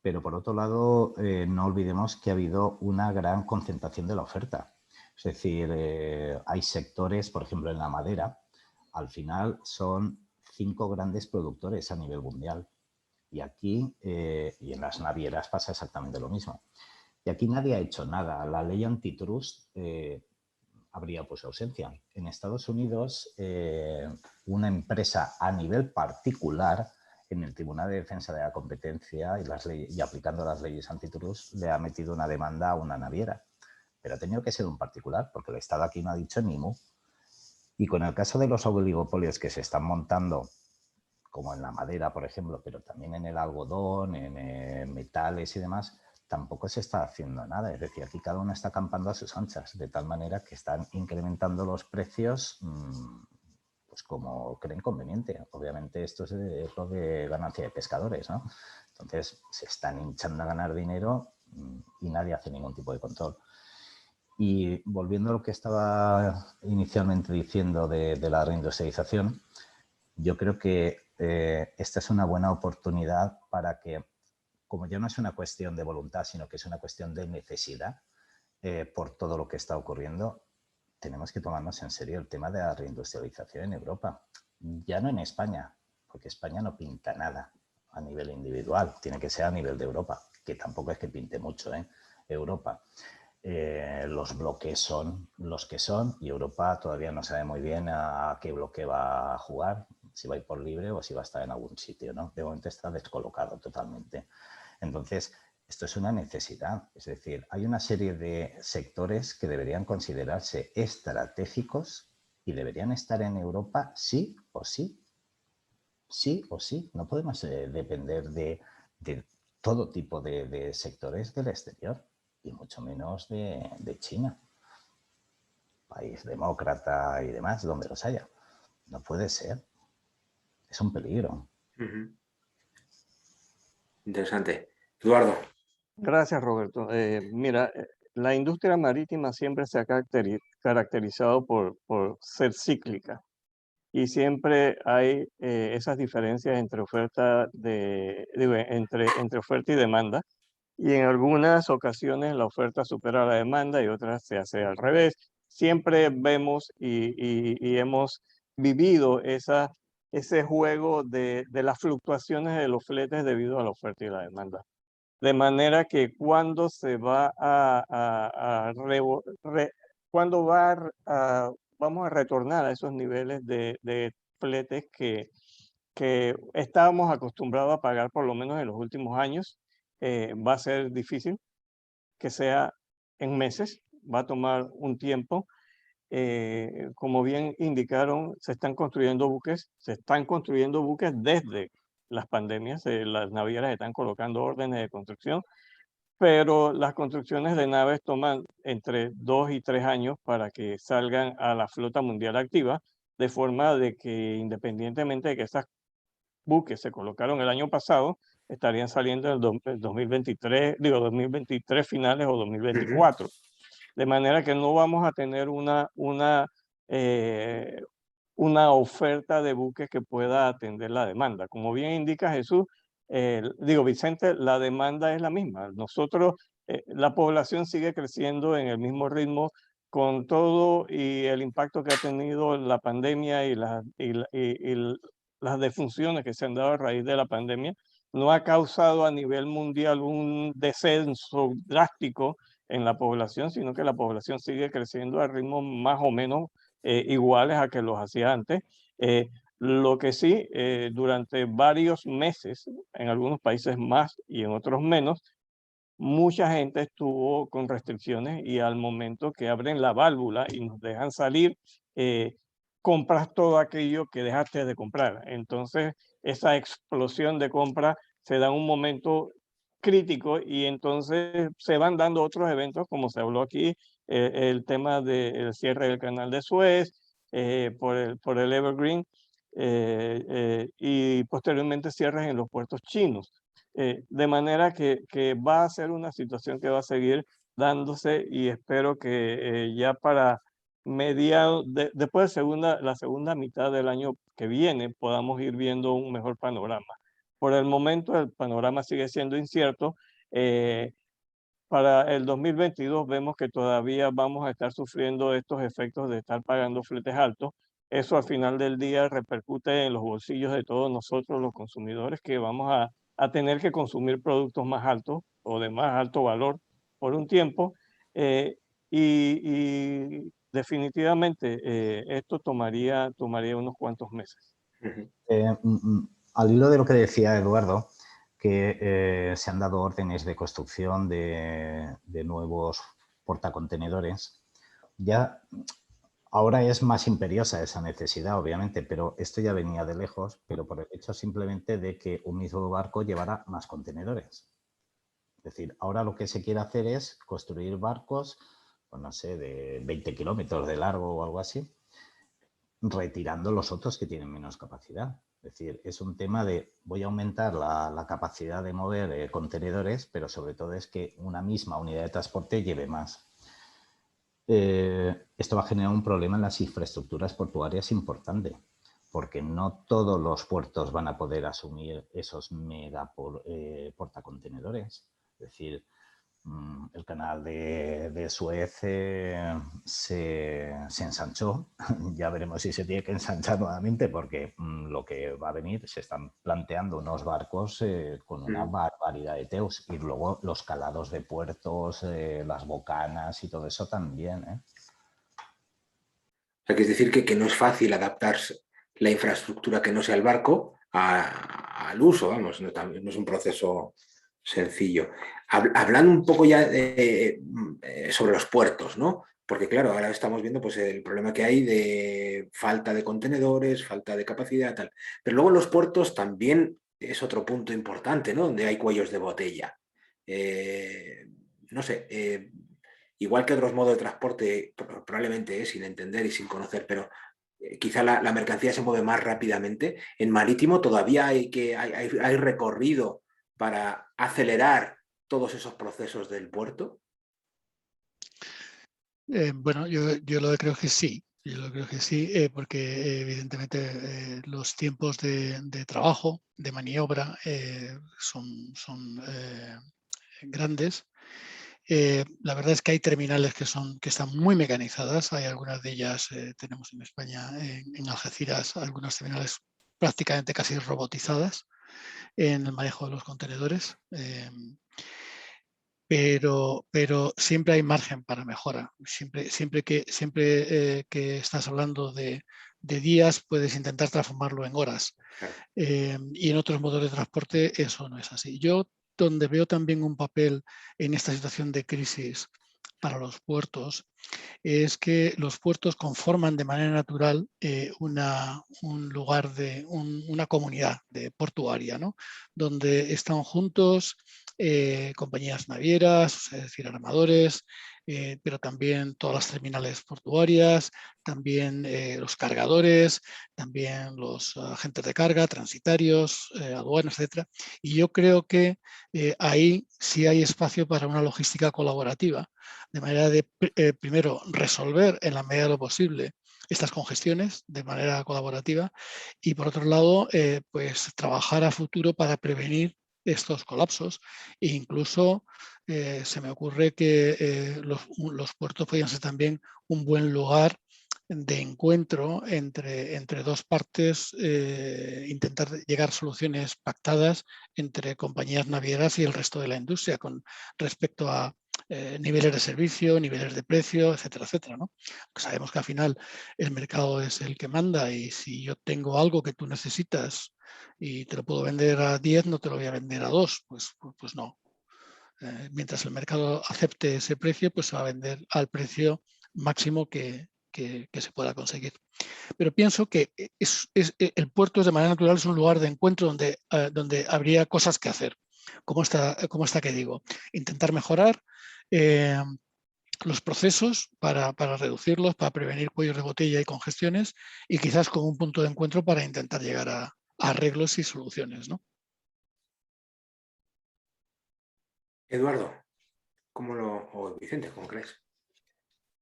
Pero por otro lado, no olvidemos que ha habido una gran concentración de la oferta. Es decir, hay sectores, por ejemplo en la madera, al final son 5 grandes productores a nivel mundial. Y aquí, y en las navieras pasa exactamente lo mismo. Y aquí nadie ha hecho nada. La ley antitrust habría pues ausencia. En Estados Unidos, una empresa a nivel particular en el Tribunal de Defensa de la Competencia y aplicando las leyes antitrust le ha metido una demanda a una naviera. Pero ha tenido que ser un particular porque el Estado aquí no ha dicho ni mu. Y con el caso de los oligopolios que se están montando, como en la madera, por ejemplo, pero también en el algodón, en metales y demás, tampoco se está haciendo nada. Es decir, aquí cada uno está acampando a sus anchas, de tal manera que están incrementando los precios pues como creen conveniente. Obviamente esto es lo de ganancia de pescadores, ¿no? Entonces se están hinchando a ganar dinero y nadie hace ningún tipo de control. Y volviendo a lo que estaba inicialmente diciendo de la reindustrialización, yo creo que esta es una buena oportunidad para que, como ya no es una cuestión de voluntad, sino que es una cuestión de necesidad por todo lo que está ocurriendo, tenemos que tomarnos en serio el tema de la reindustrialización en Europa. Ya no en España, porque España no pinta nada a nivel individual, tiene que ser a nivel de Europa, que tampoco es que pinte mucho, Europa. Los bloques son los que son y Europa todavía no sabe muy bien a qué bloque va a jugar, si va a ir por libre o si va a estar en algún sitio, ¿no? De momento está descolocado totalmente. Entonces, esto es una necesidad. Es decir, hay una serie de sectores que deberían considerarse estratégicos y deberían estar en Europa sí o sí. Sí o sí. No podemos depender de todo tipo de sectores del exterior y mucho menos de China. País demócrata y demás, donde los haya. No puede ser. Es un peligro. Interesante. Eduardo. Gracias, Roberto. Mira, la industria marítima siempre se ha caracterizado por ser cíclica y siempre hay esas diferencias entre entre oferta y demanda. Y en algunas ocasiones la oferta supera la demanda y otras se hace al revés. Siempre vemos y hemos vivido ese juego de las fluctuaciones de los fletes debido a la oferta y la demanda. De manera que cuando se va vamos a retornar a esos niveles de fletes que estábamos acostumbrados a pagar por lo menos en los últimos años, va a ser difícil que sea en meses, va a tomar un tiempo. Como bien indicaron, se están construyendo buques desde las pandemias, las navieras están colocando órdenes de construcción, pero las construcciones de naves toman entre 2 y 3 años para que salgan a la flota mundial activa, de forma de que independientemente de que esas buques se colocaron el año pasado, estarían saliendo en el 2023 finales o 2024. De manera que no vamos a tener una una oferta de buques que pueda atender la demanda. Como bien indica Jesús, Vicente, la demanda es la misma. Nosotros, la población sigue creciendo en el mismo ritmo con todo y el impacto que ha tenido la pandemia y las defunciones que se han dado a raíz de la pandemia. No ha causado a nivel mundial un descenso drástico en la población, sino que la población sigue creciendo a ritmos más o menos iguales a que los hacía antes. Lo que sí, durante varios meses, en algunos países más y en otros menos, mucha gente estuvo con restricciones y al momento que abren la válvula y nos dejan salir, compras todo aquello que dejaste de comprar. Entonces, esa explosión de compra se da en un momento crítico y entonces se van dando otros eventos, como se habló aquí, el tema del cierre del canal de Suez, por el Evergreen, y posteriormente cierres en los puertos chinos. De manera que va a ser una situación que va a seguir dándose y espero que ya para mediados, después de la segunda mitad del año que viene, podamos ir viendo un mejor panorama. Por el momento el panorama sigue siendo incierto. Para el 2022 vemos que todavía vamos a estar sufriendo estos efectos de estar pagando fletes altos. Eso al final del día repercute en los bolsillos de todos nosotros, los consumidores, que vamos a tener que consumir productos más altos o de más alto valor por un tiempo. Y definitivamente esto tomaría unos cuantos meses. Al hilo de lo que decía Eduardo, que se han dado órdenes de construcción de nuevos portacontenedores, ya ahora es más imperiosa esa necesidad, obviamente, pero esto ya venía de lejos, pero por el hecho simplemente de que un mismo barco llevara más contenedores. Es decir, ahora lo que se quiere hacer es construir barcos, pues no sé, de 20 kilómetros de largo o algo así, retirando los otros que tienen menos capacidad. Es decir, es un tema de voy a aumentar la capacidad de mover contenedores, pero sobre todo es que una misma unidad de transporte lleve más. Esto va a generar un problema en las infraestructuras portuarias importante, porque no todos los puertos van a poder asumir esos mega portacontenedores. Es decir, el canal de Suez se ensanchó. Ya veremos si se tiene que ensanchar nuevamente, porque lo que va a venir, se están planteando unos barcos con una barbaridad de teus, y luego los calados de puertos, las bocanas y todo eso también. O sea, que es decir que no es fácil adaptarse la infraestructura que no sea el barco al uso, vamos, no es un proceso sencillo. Hablando un poco ya sobre los puertos, ¿no? Porque claro, ahora estamos viendo pues, el problema que hay de falta de contenedores, falta de capacidad, tal. Pero luego en los puertos también es otro punto importante, ¿no? Donde hay cuellos de botella. No sé, igual que otros modos de transporte, probablemente sin entender y sin conocer, pero quizá la mercancía se mueve más rápidamente. En marítimo todavía hay recorrido para acelerar todos esos procesos del puerto. Bueno, yo lo que creo que sí. Yo lo creo que sí, porque evidentemente los tiempos de trabajo, de maniobra, son grandes. La verdad es que hay terminales que están muy mecanizadas. Hay algunas de ellas, tenemos en España, en Algeciras, algunas terminales prácticamente casi robotizadas en el manejo de los contenedores. Pero siempre hay margen para mejora. Siempre que estás hablando de días, puedes intentar transformarlo en horas. Y en otros modos de transporte eso no es así. Yo, donde veo también un papel en esta situación de crisis para los puertos, es que los puertos conforman de manera natural un lugar una comunidad portuaria, ¿no? Donde están juntos compañías navieras, es decir, armadores, pero también todas las terminales portuarias, también los cargadores, también los agentes de carga, transitarios, aduanas, etc. Y yo creo que ahí sí hay espacio para una logística colaborativa, de manera de, primero, resolver en la medida de lo posible estas congestiones de manera colaborativa y, por otro lado, pues trabajar a futuro para prevenir estos colapsos e incluso se me ocurre que los puertos podrían ser también un buen lugar de encuentro entre dos partes, intentar llegar a soluciones pactadas entre compañías navieras y el resto de la industria con respecto a niveles de servicio, niveles de precio, etcétera, etcétera, ¿no? Porque sabemos que al final el mercado es el que manda y si yo tengo algo que tú necesitas y te lo puedo vender a 10, no te lo voy a vender a 2, pues no. Mientras el mercado acepte ese precio, pues se va a vender al precio máximo que se pueda conseguir. Pero pienso que el puerto de manera natural es un lugar de encuentro donde habría cosas que hacer, como esta que digo, intentar mejorar los procesos para reducirlos, para prevenir cuellos de botella y congestiones y quizás como un punto de encuentro para intentar llegar a arreglos y soluciones, ¿no? Eduardo, o Vicente, ¿cómo crees?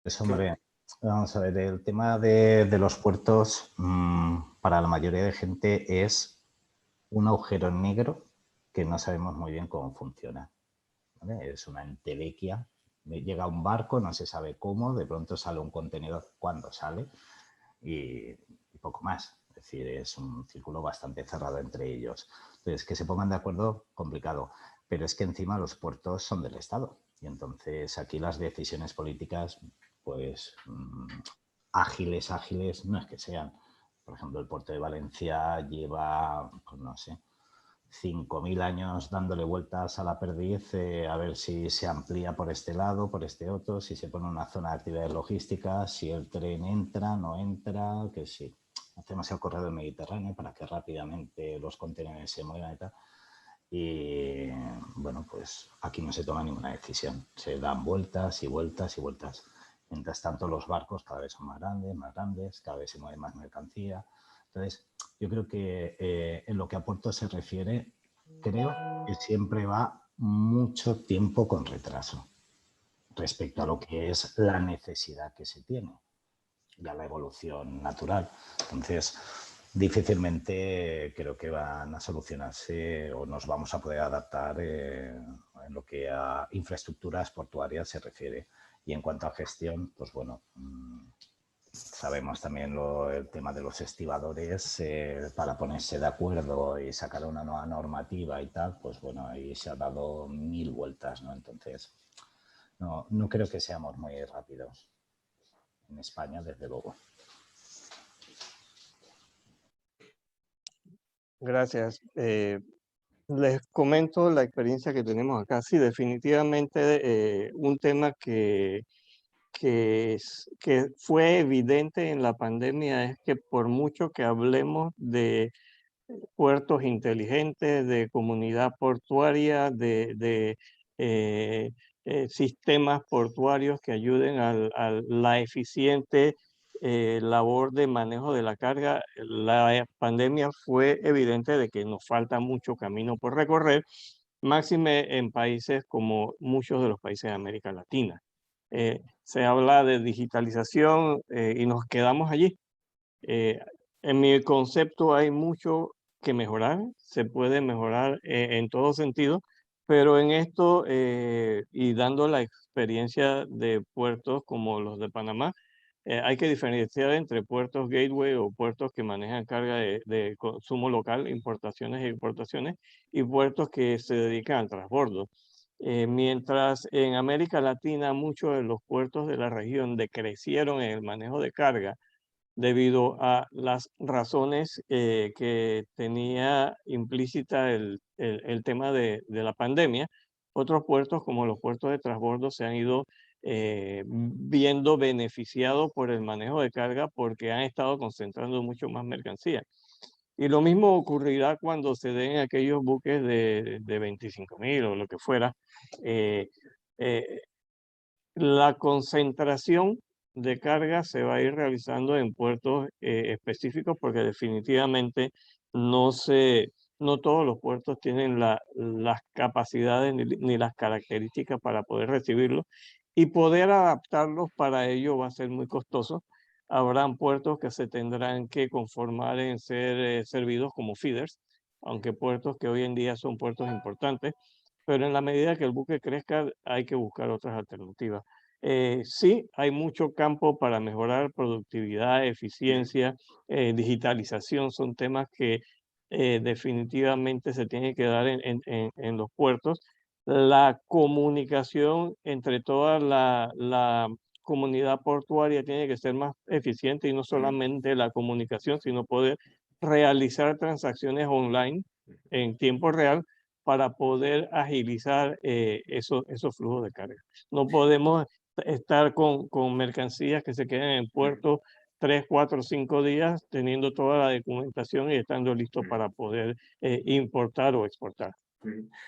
Pues hombre, vamos a ver, el tema de los puertos para la mayoría de gente es un agujero negro que no sabemos muy bien cómo funciona, ¿vale? Es una entelequia. Llega un barco, no se sabe cómo, de pronto sale un contenedor cuando sale y poco más. Es decir, es un círculo bastante cerrado entre ellos. Entonces, que se pongan de acuerdo, complicado. Pero es que encima los puertos son del Estado. Y entonces aquí las decisiones políticas, pues ágiles no es que sean. Por ejemplo, el puerto de Valencia lleva, pues no sé, 5.000 años dándole vueltas a la perdiz, a ver si se amplía por este lado, por este otro, si se pone una zona de actividades logísticas, si el tren entra, no entra, que si hacemos el corredor mediterráneo para que rápidamente los contenedores se muevan y tal. Y bueno, pues aquí no se toma ninguna decisión, se dan vueltas y vueltas y vueltas. Mientras tanto, los barcos cada vez son más grandes, cada vez se mueve más mercancía. Entonces, yo creo que en lo que a puertos se refiere, creo que siempre va mucho tiempo con retraso respecto a lo que es la necesidad que se tiene y a la evolución natural. Entonces, difícilmente creo que van a solucionarse o nos vamos a poder adaptar en lo que a infraestructuras portuarias se refiere. Y en cuanto a gestión, pues bueno, sabemos también el tema de los estibadores para ponerse de acuerdo y sacar una nueva normativa y tal, pues bueno, ahí se ha dado 1000 vueltas, ¿no? Entonces, no creo que seamos muy rápidos en España, desde luego. Gracias. Les comento la experiencia que tenemos acá. Sí, definitivamente un tema que fue evidente en la pandemia es que por mucho que hablemos de puertos inteligentes, de comunidad portuaria, de sistemas portuarios que ayuden a la eficiente labor de manejo de la carga, la pandemia fue evidente de que nos falta mucho camino por recorrer, máxime en países como muchos de los países de América Latina. Se habla de digitalización y nos quedamos allí. En mi concepto hay mucho que mejorar, se puede mejorar en todo sentido, pero en esto y dando la experiencia de puertos como los de Panamá, hay que diferenciar entre puertos gateway o puertos que manejan carga de consumo local, importaciones e exportaciones, y puertos que se dedican al transbordo. Mientras en América Latina muchos de los puertos de la región decrecieron en el manejo de carga, debido a las razones que tenía implícita el tema de la pandemia. Otros puertos, como los puertos de transbordo, se han ido viendo beneficiados por el manejo de carga porque han estado concentrando mucho más mercancía. Y lo mismo ocurrirá cuando se den aquellos buques de 25.000 o lo que fuera. Eh, eh, la concentración de carga se va a ir realizando en puertos específicos porque definitivamente no todos los puertos tienen las capacidades ni las características para poder recibirlos y poder adaptarlos para ello va a ser muy costoso. habrán puertos que se tendrán que conformar en ser servidos como feeders, aunque puertos que hoy en día son puertos importantes, pero en la medida que el buque crezca hay que buscar otras alternativas. Sí, hay mucho campo para mejorar productividad, eficiencia, digitalización, son temas que definitivamente se tienen que dar en los puertos. La comunicación entre toda la comunidad portuaria tiene que ser más eficiente y no solamente la comunicación, sino poder realizar transacciones online en tiempo real para poder agilizar esos flujos de carga. No podemos estar con mercancías que se queden en puerto 3, 4, 5 días teniendo toda la documentación y estando listos para poder importar o exportar.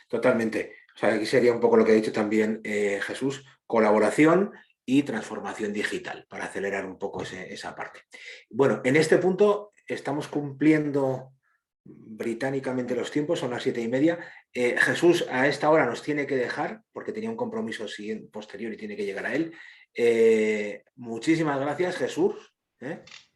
Totalmente. O sea, aquí sería un poco lo que ha dicho también Jesús, colaboración y transformación digital para acelerar un poco esa parte. Bueno, en este punto estamos cumpliendo británicamente los tiempos, son las 7:30. Jesús a esta hora nos tiene que dejar porque tenía un compromiso posterior y tiene que llegar a él. Muchísimas gracias, Jesús.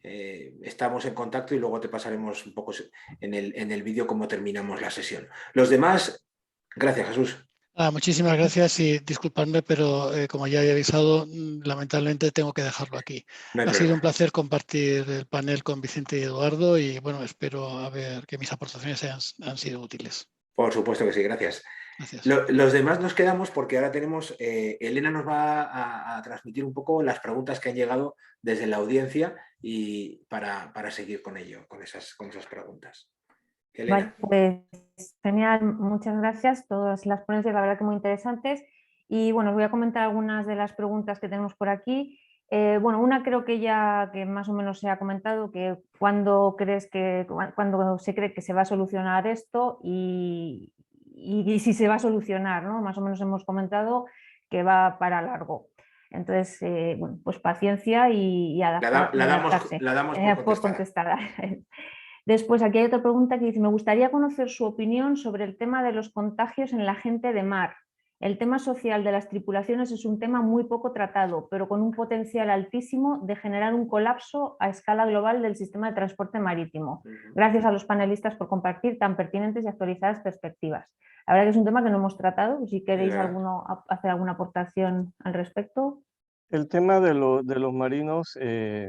Estamos en contacto y luego te pasaremos un poco en el vídeo cómo terminamos la sesión. Los demás, gracias, Jesús. Muchísimas gracias y disculpadme, pero como ya había avisado, lamentablemente tengo que dejarlo aquí. No hay Ha problema. sido un placer compartir el panel con Vicente y Eduardo y bueno, espero a ver que mis aportaciones han sido útiles. Por supuesto que sí, gracias. Gracias. Los demás nos quedamos porque ahora tenemos, Elena nos va a transmitir un poco las preguntas que han llegado desde la audiencia y para seguir con ello, con esas preguntas. Elena. Vale, pues genial, muchas gracias. Todas las ponencias, la verdad que muy interesantes. Y bueno, os voy a comentar algunas de las preguntas que tenemos por aquí. Bueno, una creo que ya que más o menos se ha comentado, que cuando se cree que se va a solucionar esto y si se va a solucionar, ¿no? Más o menos hemos comentado que va para largo. Entonces, bueno, pues paciencia y adaptarse. La damos por contestada. Después, aquí hay otra pregunta que dice: me gustaría conocer su opinión sobre el tema de los contagios en la gente de mar. El tema social de las tripulaciones es un tema muy poco tratado, pero con un potencial altísimo de generar un colapso a escala global del sistema de transporte marítimo. Gracias a los panelistas por compartir tan pertinentes y actualizadas perspectivas. La verdad que es un tema que no hemos tratado. Si queréis hacer alguna aportación al respecto. El tema de los marinos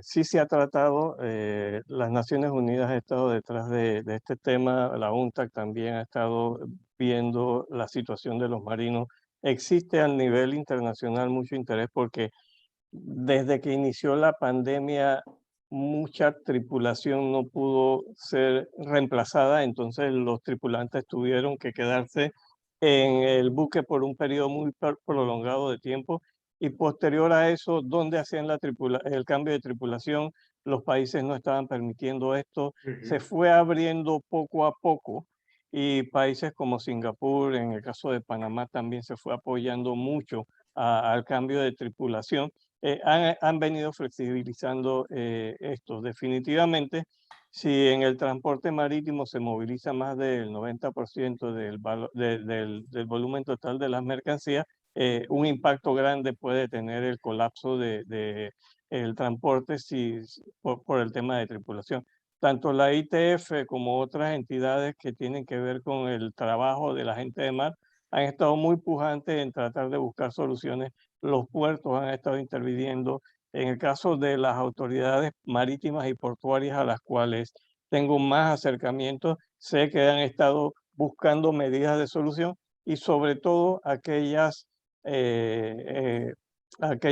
sí se ha tratado. Las Naciones Unidas ha estado detrás de este tema. La UNTAC también ha estado viendo la situación de los marinos. Existe a nivel internacional mucho interés porque desde que inició la pandemia mucha tripulación no pudo ser reemplazada, entonces los tripulantes tuvieron que quedarse en el buque por un periodo muy prolongado de tiempo. Y posterior a eso, donde hacían el cambio de tripulación, los países no estaban permitiendo esto. Se fue abriendo poco a poco y países como Singapur, en el caso de Panamá, también se fue apoyando mucho al cambio de tripulación. Han venido flexibilizando esto. Definitivamente, si en el transporte marítimo se moviliza más del 90% del volumen total de las mercancías, un impacto grande puede tener el colapso el transporte por el tema de tripulación. Tanto la ITF como otras entidades que tienen que ver con el trabajo de la gente de mar han estado muy pujantes en tratar de buscar soluciones. Los puertos han estado interviniendo. En el caso de las autoridades marítimas y portuarias a las cuales tengo más acercamiento, sé que han estado buscando medidas de solución y sobre todo aquellas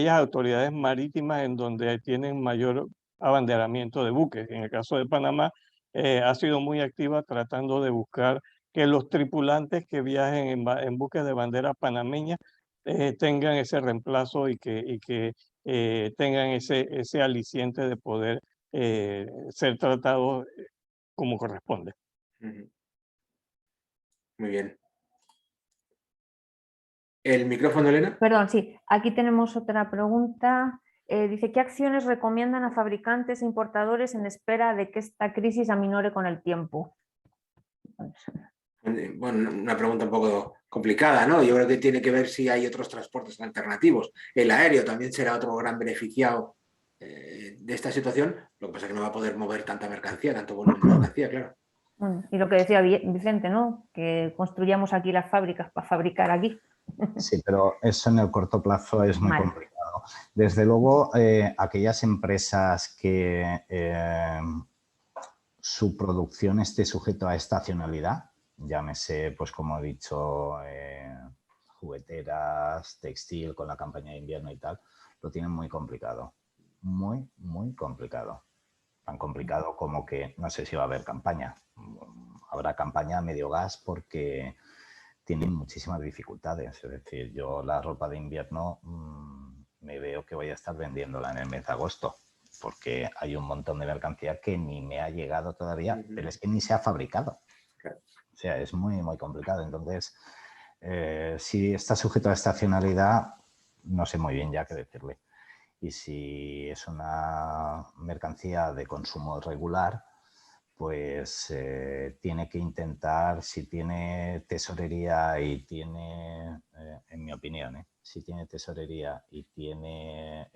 autoridades marítimas en donde tienen mayor abanderamiento de buques. En el caso de Panamá, ha sido muy activa tratando de buscar que los tripulantes que viajen en buques de bandera panameña tengan ese reemplazo y que tengan ese aliciente de poder ser tratados como corresponde. Muy bien. ¿El micrófono, Elena? Perdón, sí. Aquí tenemos otra pregunta. Dice: ¿qué acciones recomiendan a fabricantes e importadores en espera de que esta crisis aminore con el tiempo? Bueno, una pregunta un poco complicada, ¿no? Yo creo que tiene que ver si hay otros transportes alternativos. El aéreo también será otro gran beneficiado de esta situación. Lo que pasa es que no va a poder mover tanta mercancía, tanto volumen de mercancía, claro. Bueno, y lo que decía Vicente, ¿no? Que construyamos aquí las fábricas para fabricar aquí. Sí, pero eso en el corto plazo es muy Vale. complicado. Desde luego, aquellas empresas que su producción esté sujeto a estacionalidad, llámese, pues como he dicho, jugueteras, textil con la campaña de invierno y tal, lo tienen muy complicado. Muy, muy complicado. Tan complicado como que no sé si va a haber campaña. Habrá campaña a medio gas porque tienen muchísimas dificultades. Es decir, yo la ropa de invierno me veo que voy a estar vendiéndola en el mes de agosto porque hay un montón de mercancía que ni me ha llegado todavía, pero es que ni se ha fabricado. Claro. O sea, es muy, muy complicado. Entonces, si está sujeto a estacionalidad, no sé muy bien ya qué decirle. Y si es una mercancía de consumo regular, pues tiene que intentar, si tiene tesorería y tiene, en mi opinión, si tiene tesorería y tiene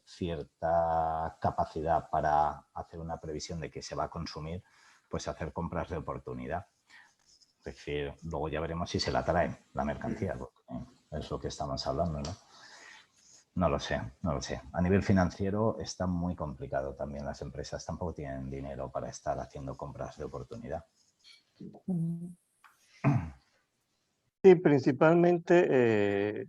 cierta capacidad para hacer una previsión de que se va a consumir, pues hacer compras de oportunidad. Es decir, luego ya veremos si se la traen la mercancía, porque es lo que estamos hablando, ¿no? No lo sé, no lo sé. A nivel financiero está muy complicado también. Las empresas tampoco tienen dinero para estar haciendo compras de oportunidad. Sí, principalmente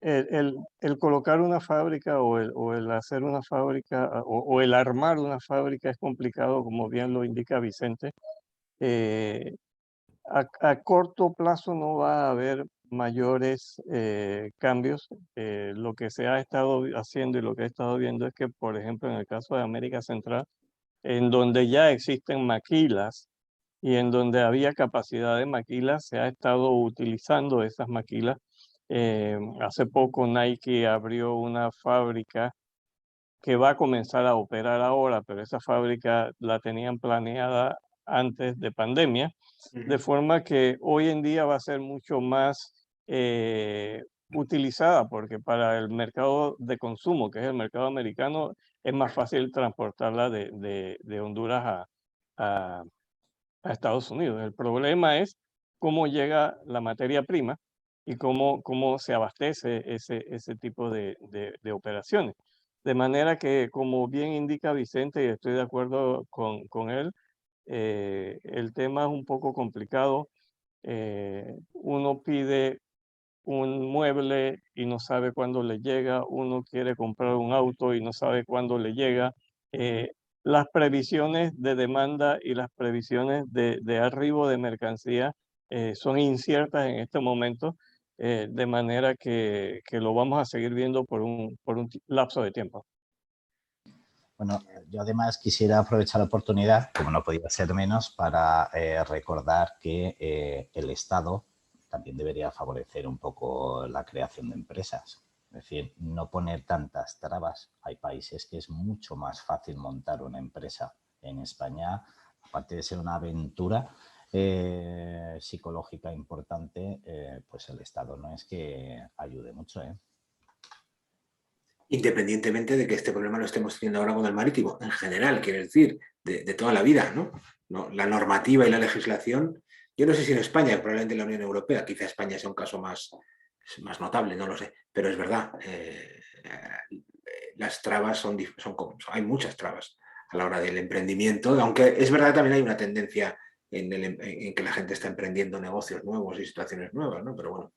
el colocar una fábrica o el hacer una fábrica o el armar una fábrica es complicado, como bien lo indica Vicente. A corto plazo no va a haber mayores cambios. Lo que se ha estado haciendo y lo que he estado viendo es que, por ejemplo, en el caso de América Central, en donde ya existen maquilas y en donde había capacidad de maquilas, se ha estado utilizando esas maquilas. Hace poco Nike abrió una fábrica que va a comenzar a operar ahora, pero esa fábrica la tenían planeada antes de pandemia, de forma que hoy en día va a ser mucho más utilizada, porque para el mercado de consumo, que es el mercado americano, es más fácil transportarla de Honduras a Estados Unidos. El problema es cómo llega la materia prima y cómo se abastece ese tipo de operaciones. De manera que, como bien indica Vicente, y estoy de acuerdo con él, el tema es un poco complicado. Uno pide un mueble y no sabe cuándo le llega, uno quiere comprar un auto y no sabe cuándo le llega. Las previsiones de demanda y las previsiones de arribo de mercancía son inciertas en este momento, de manera que lo vamos a seguir viendo por un lapso de tiempo. Bueno, yo además quisiera aprovechar la oportunidad, como no podía ser menos, para recordar que el Estado también debería favorecer un poco la creación de empresas. Es decir, no poner tantas trabas. Hay países que es mucho más fácil montar una empresa. En España, aparte de ser una aventura psicológica importante, pues el Estado no es que ayude mucho, ¿eh? Independientemente de que este problema lo estemos teniendo ahora con el marítimo, en general, quiero decir, de toda la vida, ¿no? La normativa y la legislación, yo no sé si en España, probablemente en la Unión Europea, quizá España sea un caso más notable, no lo sé, pero es verdad, las trabas hay muchas trabas a la hora del emprendimiento, aunque es verdad que también hay una tendencia en que la gente está emprendiendo negocios nuevos y situaciones nuevas, ¿no? Pero bueno,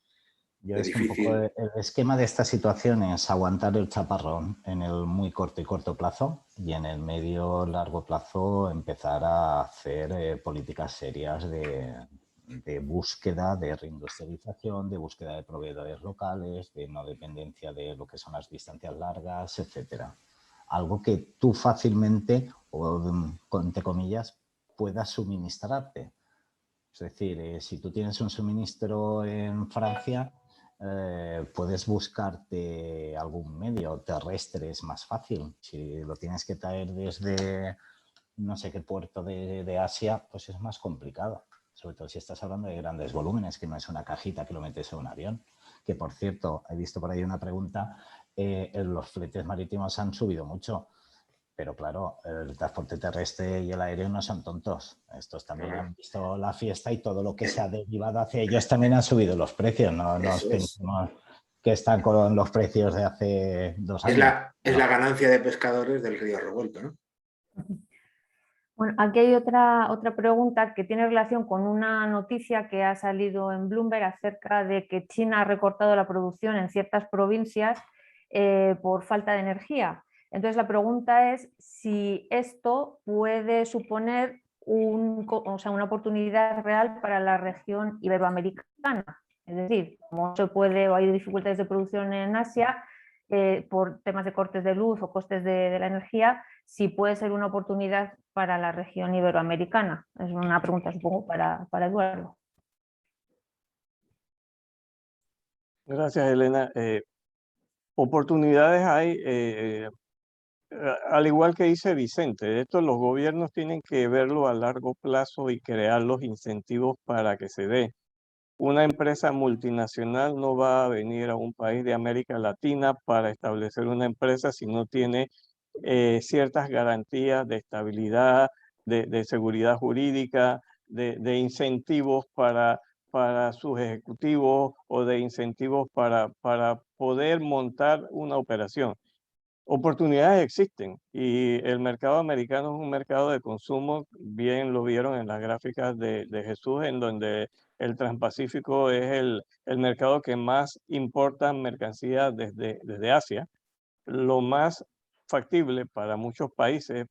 es Es que un poco difícil. el esquema de esta situación es aguantar el chaparrón en el muy corto y corto plazo y en el medio largo plazo empezar a hacer políticas serias de búsqueda de reindustrialización, de búsqueda de proveedores locales, de no dependencia de lo que son las distancias largas, etcétera. Algo que tú fácilmente o, entre comillas, puedas suministrarte. Es decir, si tú tienes un suministro en Francia, puedes buscarte algún medio terrestre, es más fácil. Si lo tienes que traer desde no sé qué puerto de Asia, pues es más complicado. Sobre todo si estás hablando de grandes volúmenes, que no es una cajita que lo metes en un avión. Que, por cierto, he visto por ahí una pregunta, los fletes marítimos han subido mucho. pero claro, el transporte terrestre y el aéreo no son tontos. Estos también han visto la fiesta y todo lo que se ha derivado hacia ellos también han subido los precios. No nos pensemos que están con los precios de hace 2 años. Es la ganancia de pescadores del río revuelto, ¿no? Bueno, aquí hay otra pregunta que tiene relación con una noticia que ha salido en Bloomberg acerca de que China ha recortado la producción en ciertas provincias por falta de energía. Entonces la pregunta es si esto puede suponer una oportunidad real para la región iberoamericana. Es decir, como se puede o hay dificultades de producción en Asia por temas de cortes de luz o costes de la energía, si puede ser una oportunidad para la región iberoamericana. Es una pregunta, supongo, para Eduardo. Gracias, Elena. Oportunidades hay, al igual que dice Vicente, esto los gobiernos tienen que verlo a largo plazo y crear los incentivos para que se dé. Una empresa multinacional no va a venir a un país de América Latina para establecer una empresa si no tiene ciertas garantías de estabilidad, de seguridad jurídica, de incentivos para sus ejecutivos o de incentivos para poder montar una operación. Oportunidades existen y el mercado americano es un mercado de consumo, bien lo vieron en las gráficas de Jesús, en donde el Transpacífico es el mercado que más importa mercancías desde Asia. Lo más factible para muchos países,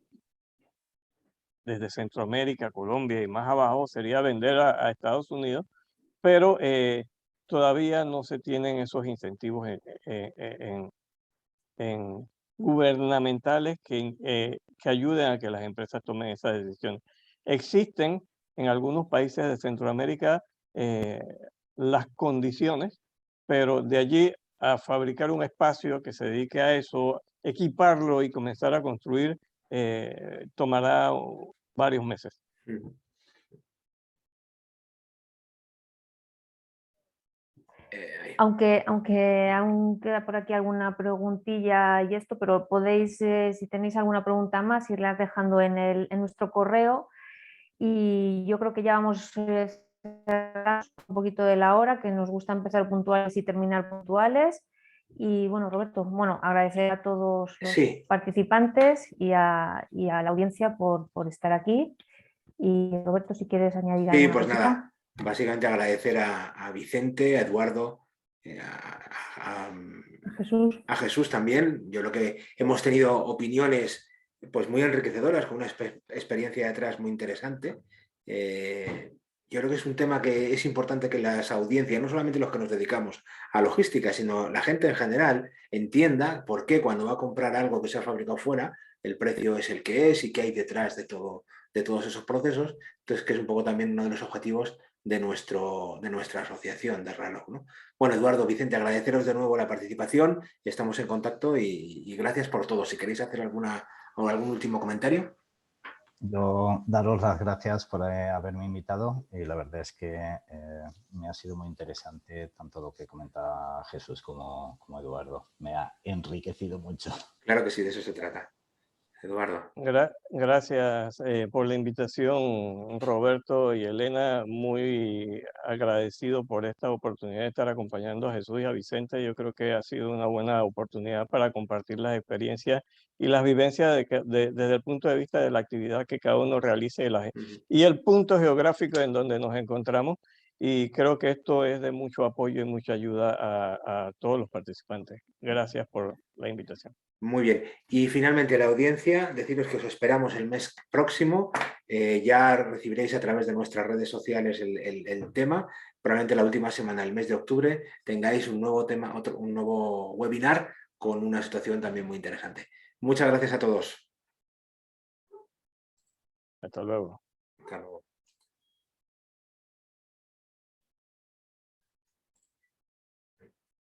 desde Centroamérica, Colombia y más abajo, sería vender a Estados Unidos, pero todavía no se tienen esos incentivos gubernamentales que ayuden a que las empresas tomen esa decisión. Existen en algunos países de Centroamérica las condiciones, pero de allí a fabricar un espacio que se dedique a eso, equiparlo y comenzar a construir, tomará varios meses. Aunque aún queda por aquí alguna preguntilla y esto, pero podéis, si tenéis alguna pregunta más, irlas dejando en nuestro correo. Y yo creo que ya vamos cerrando un poquito de la hora, que nos gusta empezar puntuales y terminar puntuales. Y bueno, Roberto, agradecer a todos los participantes y a la audiencia por estar aquí. Y Roberto, si quieres añadir algo. Sí, pues nada, básicamente agradecer a Vicente, a Eduardo, a Jesús también. Yo creo que hemos tenido opiniones pues muy enriquecedoras, con una experiencia detrás muy interesante. Yo creo que es un tema que es importante que las audiencias, no solamente los que nos dedicamos a logística, sino la gente en general, entienda por qué cuando va a comprar algo que se ha fabricado fuera, el precio es el que es y qué hay detrás de todos esos procesos. Entonces, que es un poco también uno de los objetivos de nuestra asociación de Reloj, ¿no? Bueno, Eduardo, Vicente, agradeceros de nuevo la participación, estamos en contacto y gracias por todo. Si queréis hacer algún último comentario. Yo daros las gracias por haberme invitado y la verdad es que me ha sido muy interesante tanto lo que comenta Jesús como Eduardo. Me ha enriquecido mucho. Claro que sí, de eso se trata. Eduardo. Gracias por la invitación, Roberto y Elena. Muy agradecido por esta oportunidad de estar acompañando a Jesús y a Vicente. Yo creo que ha sido una buena oportunidad para compartir las experiencias y las vivencias desde el punto de vista de la actividad que cada uno realice y el punto geográfico en donde nos encontramos. Y creo que esto es de mucho apoyo y mucha ayuda a todos los participantes. Gracias por la invitación. Muy bien. Y finalmente la audiencia, deciros que os esperamos el mes próximo. Ya recibiréis a través de nuestras redes sociales el tema. Probablemente la última semana, el mes de octubre, tengáis un nuevo tema, un nuevo webinar con una situación también muy interesante. Muchas gracias a todos. Hasta luego. Hasta luego.